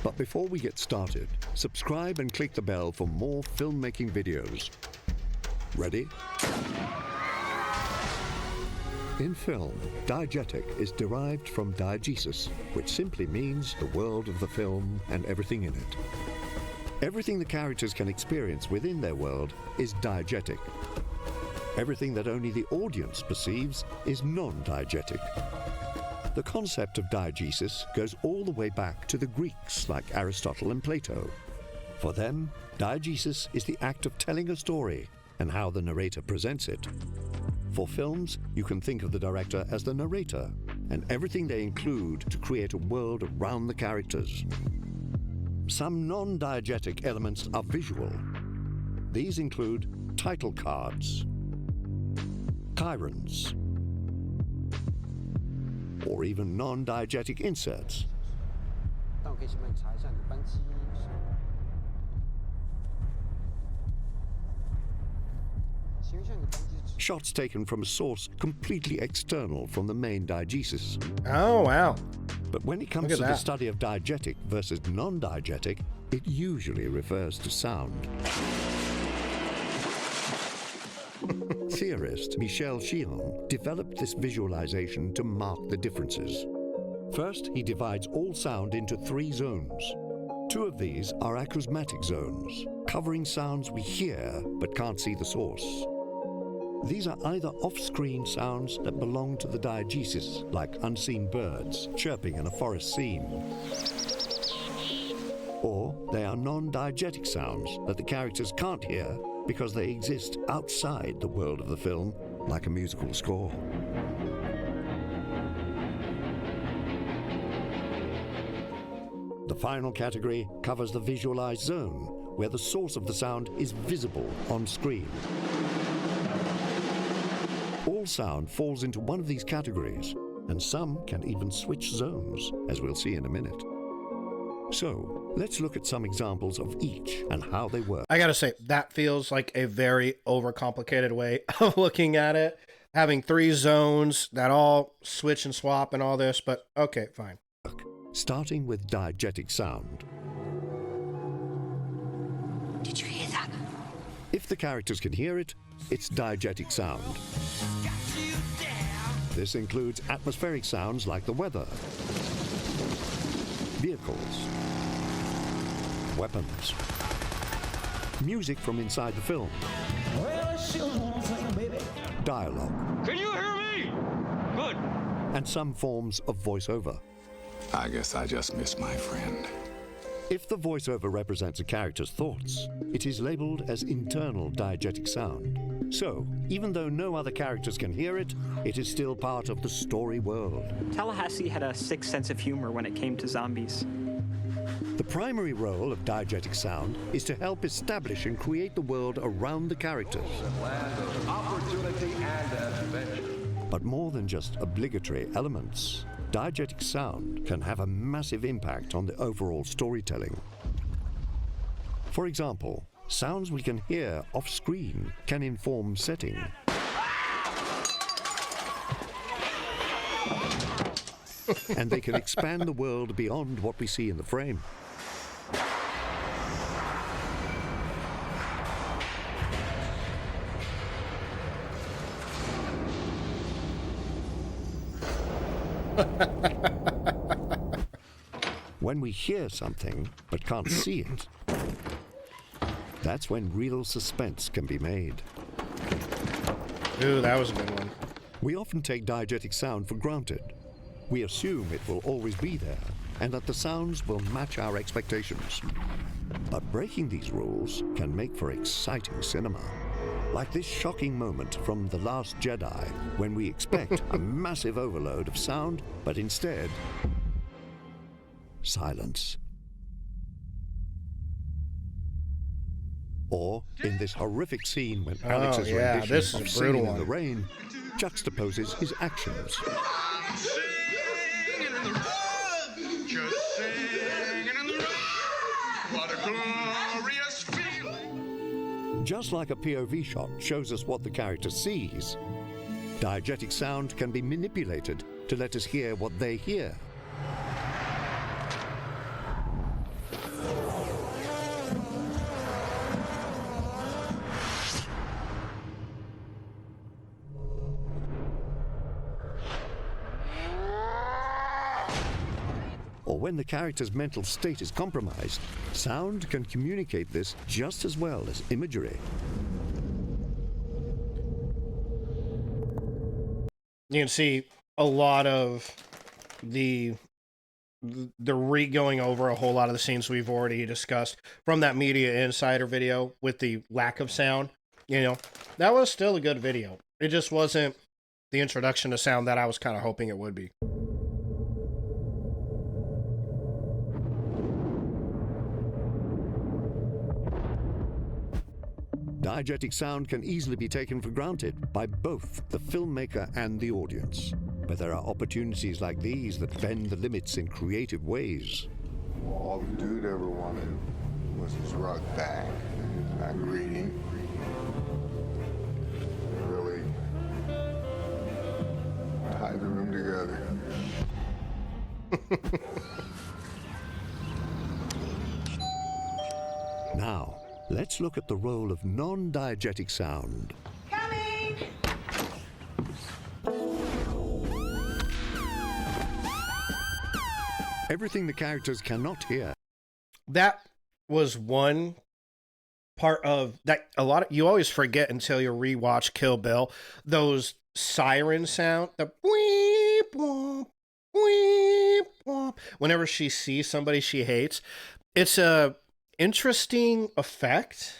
But before we get started, subscribe and click the bell for more filmmaking videos. Ready? In film, diegetic is derived from diegesis, which simply means the world of the film and everything in it. Everything the characters can experience within their world is diegetic. Everything that only the audience perceives is non-diegetic. The concept of diegesis goes all the way back to the Greeks like Aristotle and Plato. For them, diegesis is the act of telling a story and how the narrator presents it. For films, you can think of the director as the narrator and everything they include to create a world around the characters. Some non-diegetic elements are visual. These include title cards, chirons, or even non-diegetic inserts. Shots taken from a source completely external from the main diegesis. Oh, wow. But when it comes to the study of diegetic versus non-diegetic, it usually refers to sound. Theorist Michel Chion developed this visualization to mark the differences. First, he divides all sound into 3 zones. 2 of these are acousmatic zones, covering sounds we hear but can't see the source. These are either off-screen sounds that belong to the diegesis, like unseen birds chirping in a forest scene. Or they are non-diegetic sounds that the characters can't hear because they exist outside the world of the film, like a musical score. The final category covers the visualized zone, where the source of the sound is visible on screen. All sound falls into one of these categories, and some can even switch zones, as we'll see in a minute. So, let's look at some examples of each and how they work. I gotta say, that feels like a very overcomplicated way of looking at it. Having 3 zones that all switch and swap and all this, but okay, fine. Starting with diegetic sound. Did you hear that? If the characters can hear it, it's diegetic sound. This includes atmospheric sounds like the weather, vehicles, weapons, music from inside the film, dialogue. Can you hear me? Good. And some forms of voiceover. I guess I just missed my friend. If the voiceover represents a character's thoughts, it is labeled as internal diegetic sound. So, even though no other characters can hear it, it is still part of the story world. Tallahassee had a sick sense of humor when it came to zombies. The primary role of diegetic sound is to help establish and create the world around the characters. Land of opportunity and adventure. But more than just obligatory elements, diegetic sound can have a massive impact on the overall storytelling. For example, sounds we can hear off-screen can inform setting. And they can expand the world beyond what we see in the frame. When we hear something but can't see it, that's when real suspense can be made. Ooh, that was a good one. We often take diegetic sound for granted. We assume it will always be there and that the sounds will match our expectations. But breaking these rules can make for exciting cinema. Like this shocking moment from The Last Jedi, when we expect a massive overload of sound, but instead, silence. Or in this horrific scene when Alex's rendition of Singing in the Rain juxtaposes his actions. Just like a POV shot shows us what the character sees, diegetic sound can be manipulated to let us hear what they hear. Or when the character's mental state is compromised, sound can communicate this just as well as imagery. You can see a lot of the re-going over a whole lot of the scenes we've already discussed from that Media Insider video with the lack of sound. You know, that was still a good video. It just wasn't the introduction to sound that I was kind of hoping it would be. Diegetic sound can easily be taken for granted by both the filmmaker and the audience. But there are opportunities like these that bend the limits in creative ways. All the dude ever wanted was his rug back, not greeting. Really tied the room together. Now, let's look at the role of non-diegetic sound. Coming! Everything the characters cannot hear. That was one part of that. A lot of you always forget until you rewatch Kill Bill. Those siren sound, the weep womp, weep womp. Whenever she sees somebody she hates, it's a interesting effect,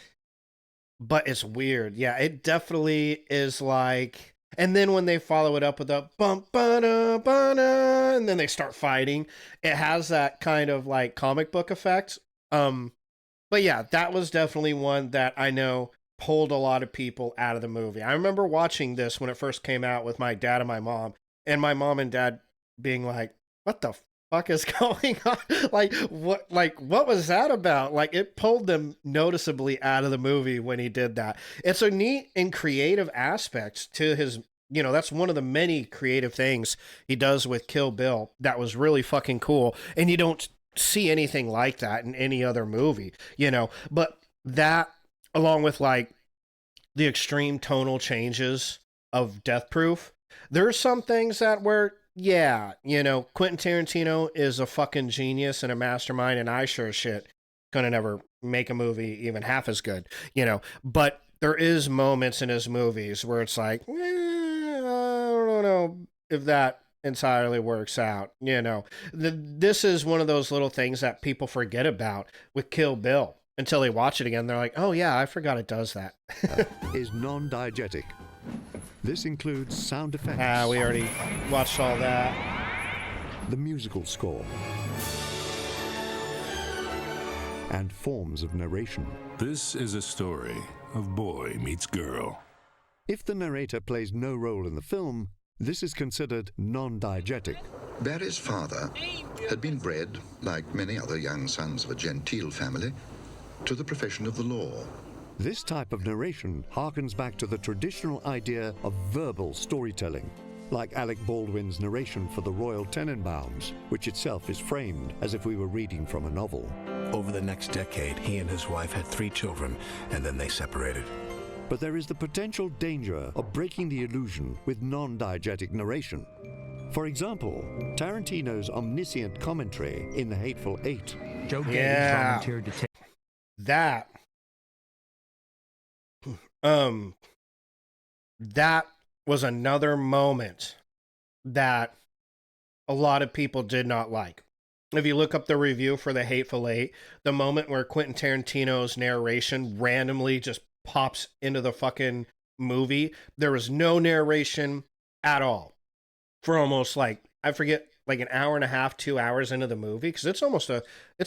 but it's weird. Yeah, it definitely is like. And then when they follow it up with a bump, ba-da, ba-da, and then they start fighting, it has that kind of like comic book effect. But yeah, that was definitely one that I know pulled a lot of people out of the movie. I remember watching this when it first came out with my dad and my mom and dad being like, "What the fuck is going on? What was that about?" Like, it pulled them noticeably out of the movie when he did that. It's a neat and creative aspect to his, you know, that's one of the many creative things he does with Kill Bill that was really fucking cool. And you don't see anything like that in any other movie, you know, but that along with like the extreme tonal changes of Death Proof, there's some things that were, yeah, you know, Quentin Tarantino is a fucking genius and a mastermind, and I sure as shit gonna never make a movie even half as good, you know, but there is moments in his movies where it's like, I don't know if that entirely works out. You know, this is one of those little things that people forget about with Kill Bill until they watch it again. They're like, oh yeah, I forgot it does that. Is non-diegetic. This includes sound effects. We already watched all that. The musical score. And forms of narration. This is a story of boy meets girl. If the narrator plays no role in the film, this is considered non-diegetic. Barry's father had been bred, like many other young sons of a genteel family, to the profession of the law. This type of narration harkens back to the traditional idea of verbal storytelling, like Alec Baldwin's narration for The Royal Tenenbaums, which itself is framed as if we were reading from a novel. Over the next decade, he and his wife had 3 children, and then they separated. But there is the potential danger of breaking the illusion with non-diegetic narration. For example, Tarantino's omniscient commentary in The Hateful Eight. Joe Gage volunteered to take that was another moment that a lot of people did not like. If you look up the review for The Hateful Eight, the moment where Quentin Tarantino's narration randomly just pops into the fucking movie, there was no narration at all for almost like, I forget, like an hour and a half, 2 hours into the movie, because it's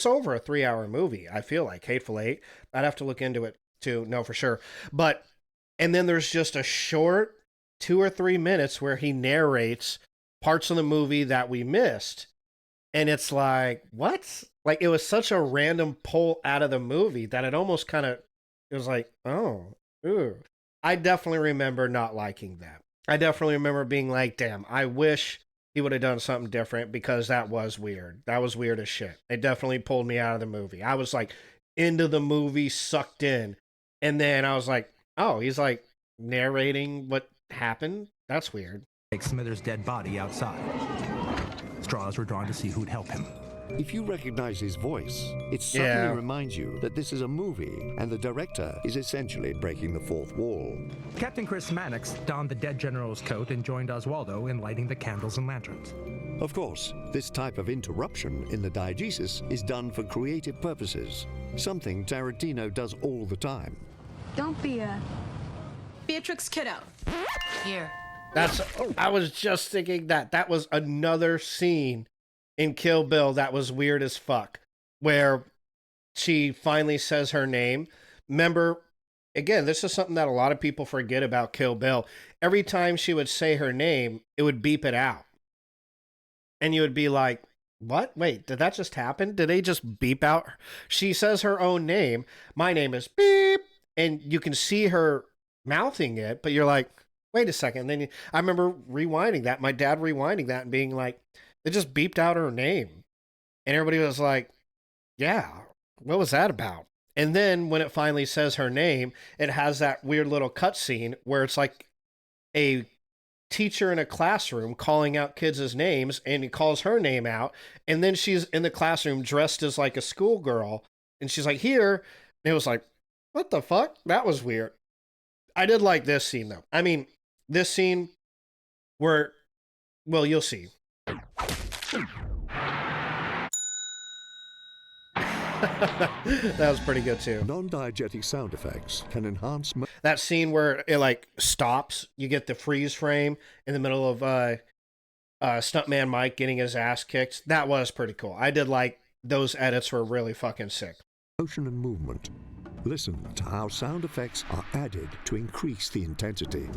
over a 3-hour movie, I feel like, Hateful Eight. I'd have to look into it to know for sure. But, and then there's just a short 2 or 3 minutes where he narrates parts of the movie that we missed. And it's like, what? Like, it was such a random pull out of the movie that it almost kind of, it was like, oh, ooh. I definitely remember not liking that. I definitely remember being like, damn, I wish he would have done something different, because that was weird. That was weird as shit. It definitely pulled me out of the movie. I was like into the movie, sucked in. And then I was like, oh, he's like narrating what happened? That's weird. Take Smithers' dead body outside. Straws were drawn to see who'd help him. If you recognize his voice, it suddenly reminds you that this is a movie and the director is essentially breaking the fourth wall. Captain Chris Mannix donned the dead general's coat and joined Oswaldo in lighting the candles and lanterns. Of course, this type of interruption in the diegesis is done for creative purposes, something Tarantino does all the time. Don't be a Beatrix Kiddo. Here. I was just thinking that was another scene in Kill Bill that was weird as fuck, where she finally says her name. Remember, again, this is something that a lot of people forget about Kill Bill. Every time she would say her name, it would beep it out. And you would be like, what? Wait, did that just happen? Did they just beep out? She says her own name. My name is beep. And you can see her mouthing it, but you're like, wait a second. And then I remember rewinding that, my dad rewinding that and being like, it just beeped out her name. And everybody was like, yeah, what was that about? And then when it finally says her name, it has that weird little cutscene where it's like a teacher in a classroom calling out kids' names, and he calls her name out. And then she's in the classroom dressed as like a schoolgirl. And she's like, here. And it was like, what the fuck? That was weird. I did like this scene, though. I mean, this scene where, well, you'll see. That was pretty good too. Non-diegetic sound effects can enhance that scene where it like stops. You get the freeze frame in the middle of Stuntman Mike getting his ass kicked. That was pretty cool. I did like those edits, were really fucking sick. Motion and movement. Listen to how sound effects are added to increase the intensity.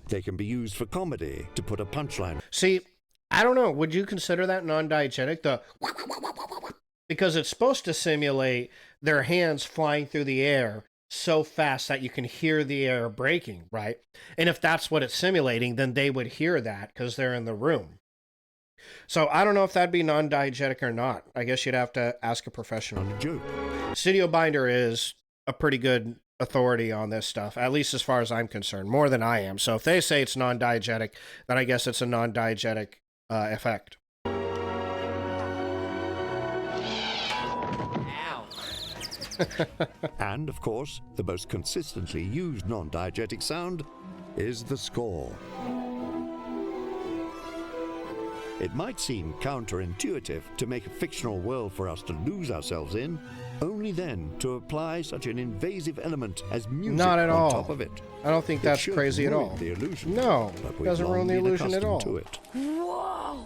They can be used for comedy to put a punchline. See, I don't know. Would you consider that non-diegetic? Because it's supposed to simulate their hands flying through the air so fast that you can hear the air breaking, right? And if that's what it's simulating, then they would hear that because they're in the room. So I don't know if that'd be non-diegetic or not. I guess you'd have to ask a professional. Studio Binder is a pretty good authority on this stuff, at least as far as I'm concerned, more than I am. So if they say it's non-diegetic, then I guess it's a non-diegetic effect. Ow. And, of course, the most consistently used non-diegetic sound is the score. It might seem counterintuitive to make a fictional world for us to lose ourselves in, only then to apply such an invasive element as music Not at on all. top of it. I don't think that's It should crazy at ruin all. The illusion, No, but it we've doesn't long ruin the been illusion at accustomed all. to it. Whoa!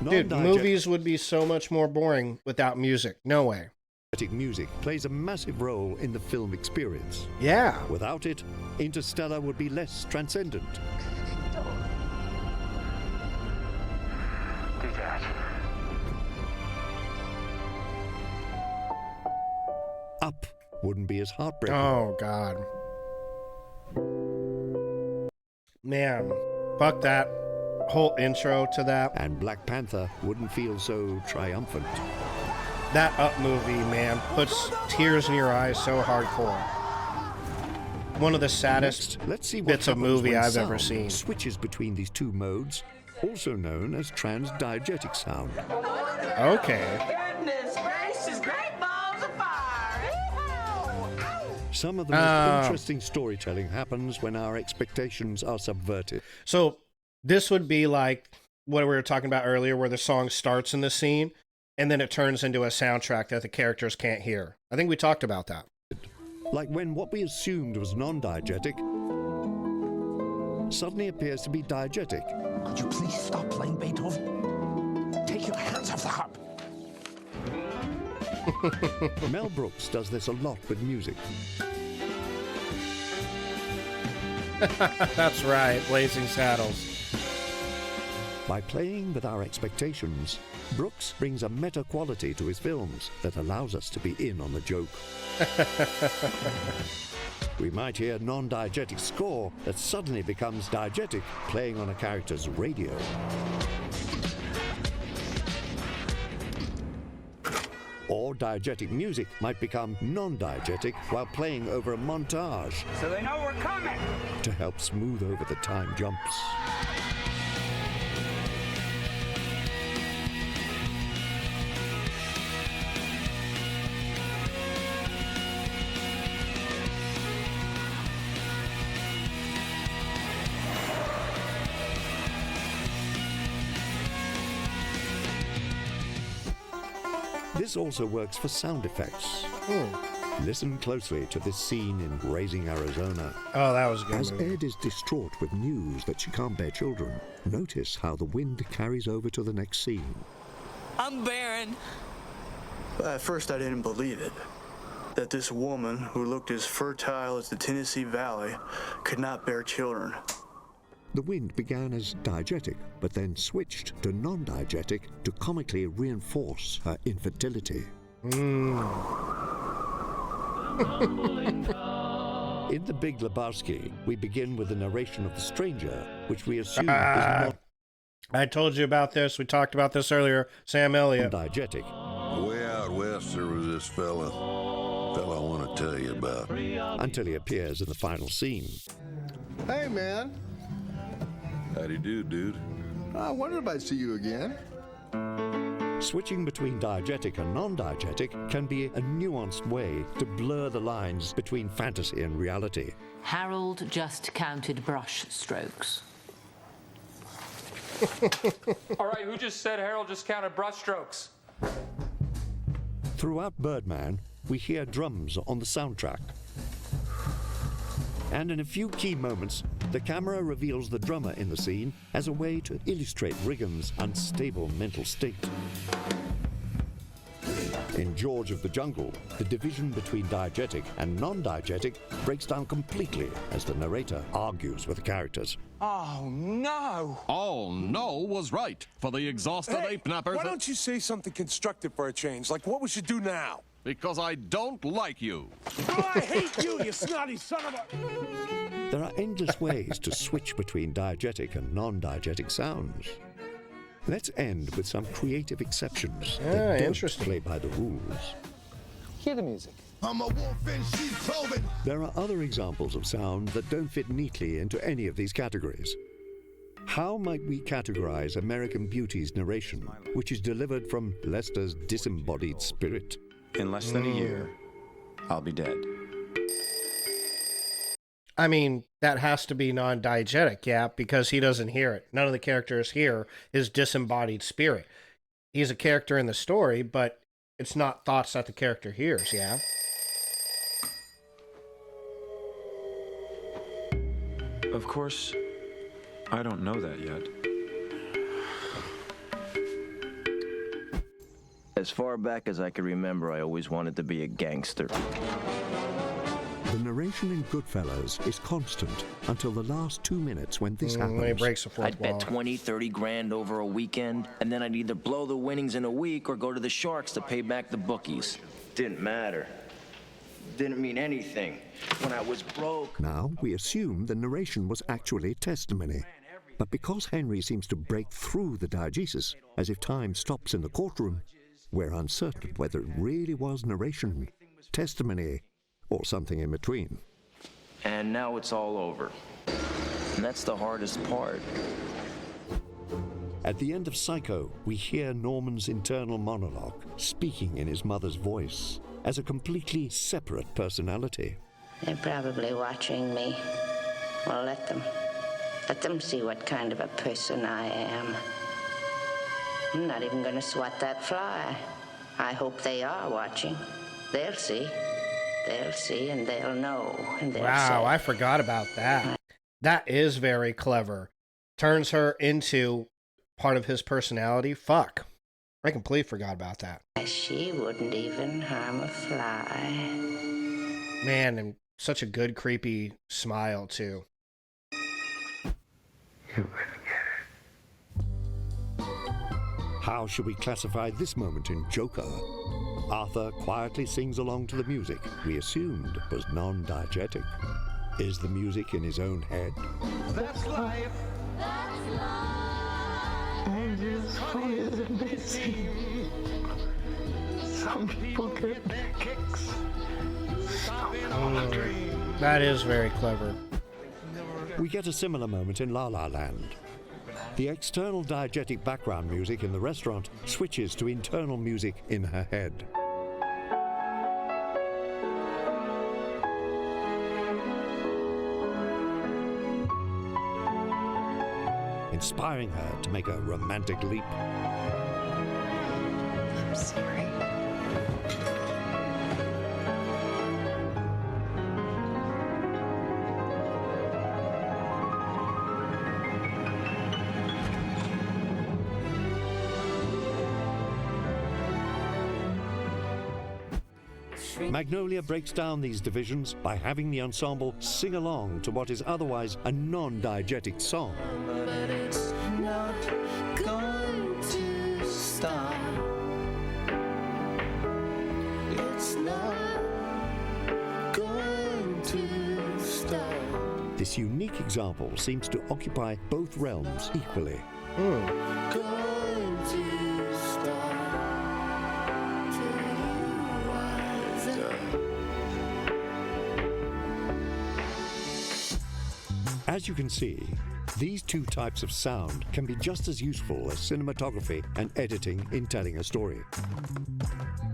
Dude, Non-diegetic movies would be so much more boring without music. No way. music plays a massive role in the film experience. Yeah. Without it, Interstellar would be less transcendent. Do that. Up wouldn't be as heartbreaking. Oh, God. Man, fuck that whole intro to that. And Black Panther wouldn't feel so triumphant. That Up movie, man, puts tears in your eyes so hardcore. One of the saddest Let's see what bits of happens movie when I've ever sound seen. switches between these two modes, also known as transdiegetic sound. Okay. Goodness gracious, great balls of fire! Some of the most interesting storytelling happens when our expectations are subverted. So this would be like what we were talking about earlier, where the song starts in the scene and then it turns into a soundtrack that the characters can't hear. I think we talked about that. Like when what we assumed was non-diegetic suddenly appears to be diegetic. Could you please stop playing Beethoven? Take your hands off the harp. Mel Brooks does this a lot with music. That's right, Blazing Saddles. By playing with our expectations, Brooks brings a meta quality to his films that allows us to be in on the joke. We might hear non-diegetic score that suddenly becomes diegetic, playing on a character's radio. Or diegetic music might become non-diegetic while playing over a montage So they know we're coming. to help smooth over the time jumps. This also works for sound effects. Listen closely to this scene in Raising Arizona. Oh, that was a good As movie. Ed is distraught with news that she can't bear children, notice how the wind carries over to the next scene. I'm barren. At first, I didn't believe it. That this woman, who looked as fertile as the Tennessee Valley, could not bear children. The wind began as diegetic, but then switched to non-diegetic to comically reinforce her infertility. In The Big Lebowski, we begin with the narration of The Stranger, which we assume is not I told you about this. We talked about this earlier. Sam Elliott. diegetic. Way out west, there was this fella I want to tell you about. Until he appears in the final scene. Hey, man. Howdy do, dude. I wondered if I'd see you again. Switching between diegetic and non-diegetic can be a nuanced way to blur the lines between fantasy and reality. Harold just counted brush strokes. All right, who just said Harold just counted brush strokes? Throughout Birdman, we hear drums on the soundtrack. And in a few key moments, the camera reveals the drummer in the scene as a way to illustrate Riggan's unstable mental state. In George of the Jungle, the division between diegetic and non-diegetic breaks down completely as the narrator argues with the characters. Oh, no. Oh, no was right for the exhausted ape nappers. Why don't you say something constructive for a change? Like what we should do now? Because I don't like you. Oh, I hate you, you snotty son of a... There are endless ways to switch between diegetic and non-diegetic sounds. Let's end with some creative exceptions that don't interesting. play by the rules. Hear the music. I'm a wolf in sheep's clothing. There are other examples of sound that don't fit neatly into any of these categories. How might we categorize American Beauty's narration, which is delivered from Lester's disembodied spirit? In less than a year, I'll be dead. I mean, that has to be non-diegetic, yeah, because he doesn't hear it. None of the characters hear his disembodied spirit. He's a character in the story, but it's not thoughts that the character hears, yeah? Of course, I don't know that yet. As far back as I can remember, I always wanted to be a gangster. The narration in Goodfellas is constant until the last 2 minutes when this happens. When he breaks the fourth I'd bet wall. 20, 30 grand over a weekend, and then I'd either blow the winnings in a week or go to the Sharks to pay back the bookies. Didn't matter. Didn't mean anything. When I was broke... Now, we assume the narration was actually testimony. But because Henry seems to break through the diegesis, as if time stops in the courtroom, we're uncertain whether it really was narration, testimony, or something in between. And now it's all over. And that's the hardest part. At the end of Psycho, we hear Norman's internal monologue, speaking in his mother's voice, as a completely separate personality. They're probably watching me. Well, let them. Let them see what kind of a person I am. I'm not even going to swat that fly. I hope they are watching. They'll see. They'll see and they'll know. And they'll Wow, say, I forgot about that. That is very clever. Turns her into part of his personality. Fuck. I completely forgot about that. She wouldn't even harm a fly. Man, and such a good, creepy smile, too. How should we classify this moment in Joker? Arthur quietly sings along to the music we assumed was non-diegetic. Is the music in his own head? That's life. That's life. And it's funny as it may seem. Some people get their kicks. That is very clever. We get a similar moment in La La Land. The external diegetic background music in the restaurant switches to internal music in her head. Inspiring her to make a romantic leap. I'm sorry. Magnolia breaks down these divisions by having the ensemble sing along to what is otherwise a non-diegetic song. But it's not going to stop. It's not going to stop. This unique example seems to occupy both realms equally. Going to stop. As you can see, these two types of sound can be just as useful as cinematography and editing in telling a story.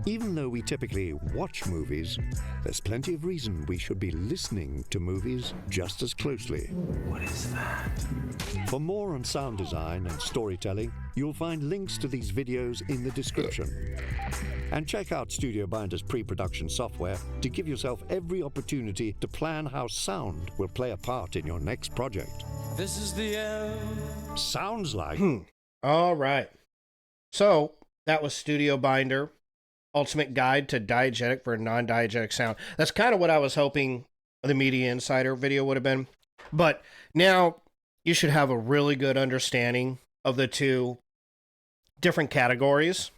Even though we typically watch movies, there's plenty of reason we should be listening to movies just as closely. What is that? For more on sound design and storytelling, you'll find links to these videos in the description. And check out Studio Binder's pre-production software to give yourself every opportunity to plan how sound will play a part in your next project. This is the end. Sounds like... All right. So, that was Studio Binder, Ultimate Guide to Diegetic for Non-Diegetic Sound. That's kind of what I was hoping the Media Insider video would have been. But now, you should have a really good understanding of the two different categories.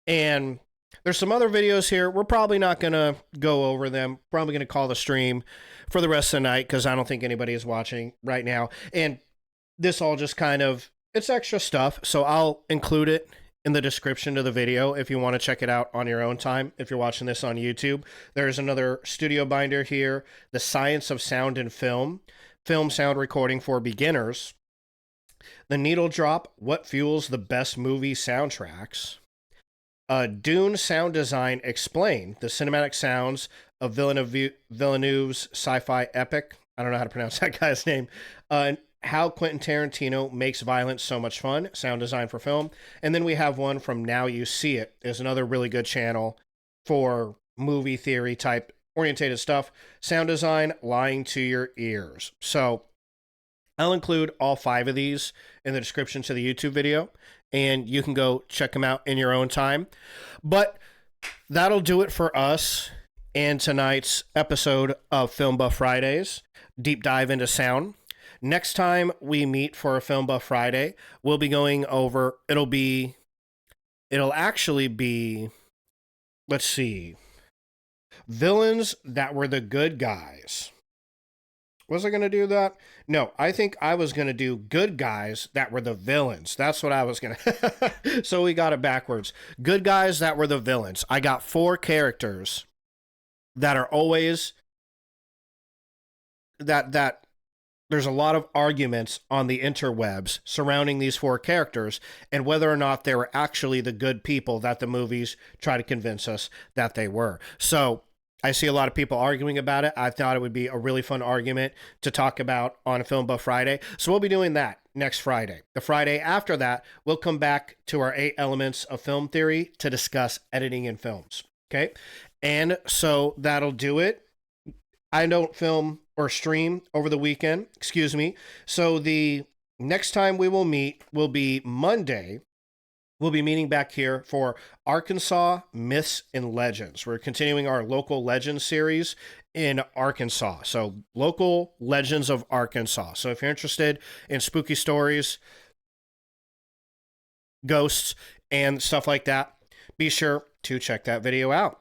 And there's some other videos here. We're probably not going to go over them. Probably going to call the stream for the rest of the night because I don't think anybody is watching right now. And this all just kind of, it's extra stuff. So I'll include it in the description to the video if you want to check it out on your own time. If you're watching this on YouTube, there's another Studio Binder here. The Science of Sound and Film. Film sound recording for beginners. The Needle Drop, What Fuels the Best Movie Soundtracks. Dune Sound Design Explained, the cinematic sounds of Villeneuve's sci-fi epic. I don't know how to pronounce that guy's name. How Quentin Tarantino makes violence so much fun. Sound design for film. And then we have one from Now You See It. Is another really good channel for movie theory type orientated stuff. Sound design, lying to your ears. So I'll include all 5 of these in the description to the YouTube video, and you can go check them out in your own time. But that'll do it for us and tonight's episode of Film Buff Fridays, deep dive into sound. Next time we meet for a Film Buff Friday, we'll be going over, it'll actually be, let's see, villains that were the good guys. Was I going to do that? No, I think I was going to do good guys that were the villains. That's what I was going to. So we got it backwards. Good guys that were the villains. I got 4 characters that are always that there's a lot of arguments on the interwebs surrounding these 4 characters and whether or not they were actually the good people that the movies try to convince us that they were. So I see a lot of people arguing about it. I thought it would be a really fun argument to talk about on Film Buff Friday. So we'll be doing that next Friday. The Friday after that, we'll come back to our 8 elements of film theory to discuss editing in films. Okay? And so that'll do it. I don't film or stream over the weekend. Excuse me. So the next time we will meet will be Monday. We'll be meeting back here for Arkansas Myths and Legends. We're continuing our local legends series in Arkansas. So local legends of Arkansas. So if you're interested in spooky stories, ghosts, and stuff like that, be sure to check that video out.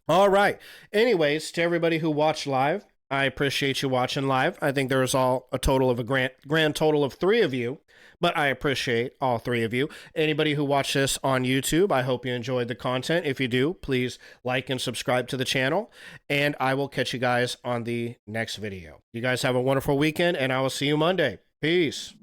All right. Anyways, to everybody who watched live, I appreciate you watching live. I think there was a total of a grand total of 3 of you. But I appreciate all 3 of you. Anybody who watched this on YouTube, I hope you enjoyed the content. If you do, please like and subscribe to the channel. And I will catch you guys on the next video. You guys have a wonderful weekend, and I will see you Monday. Peace.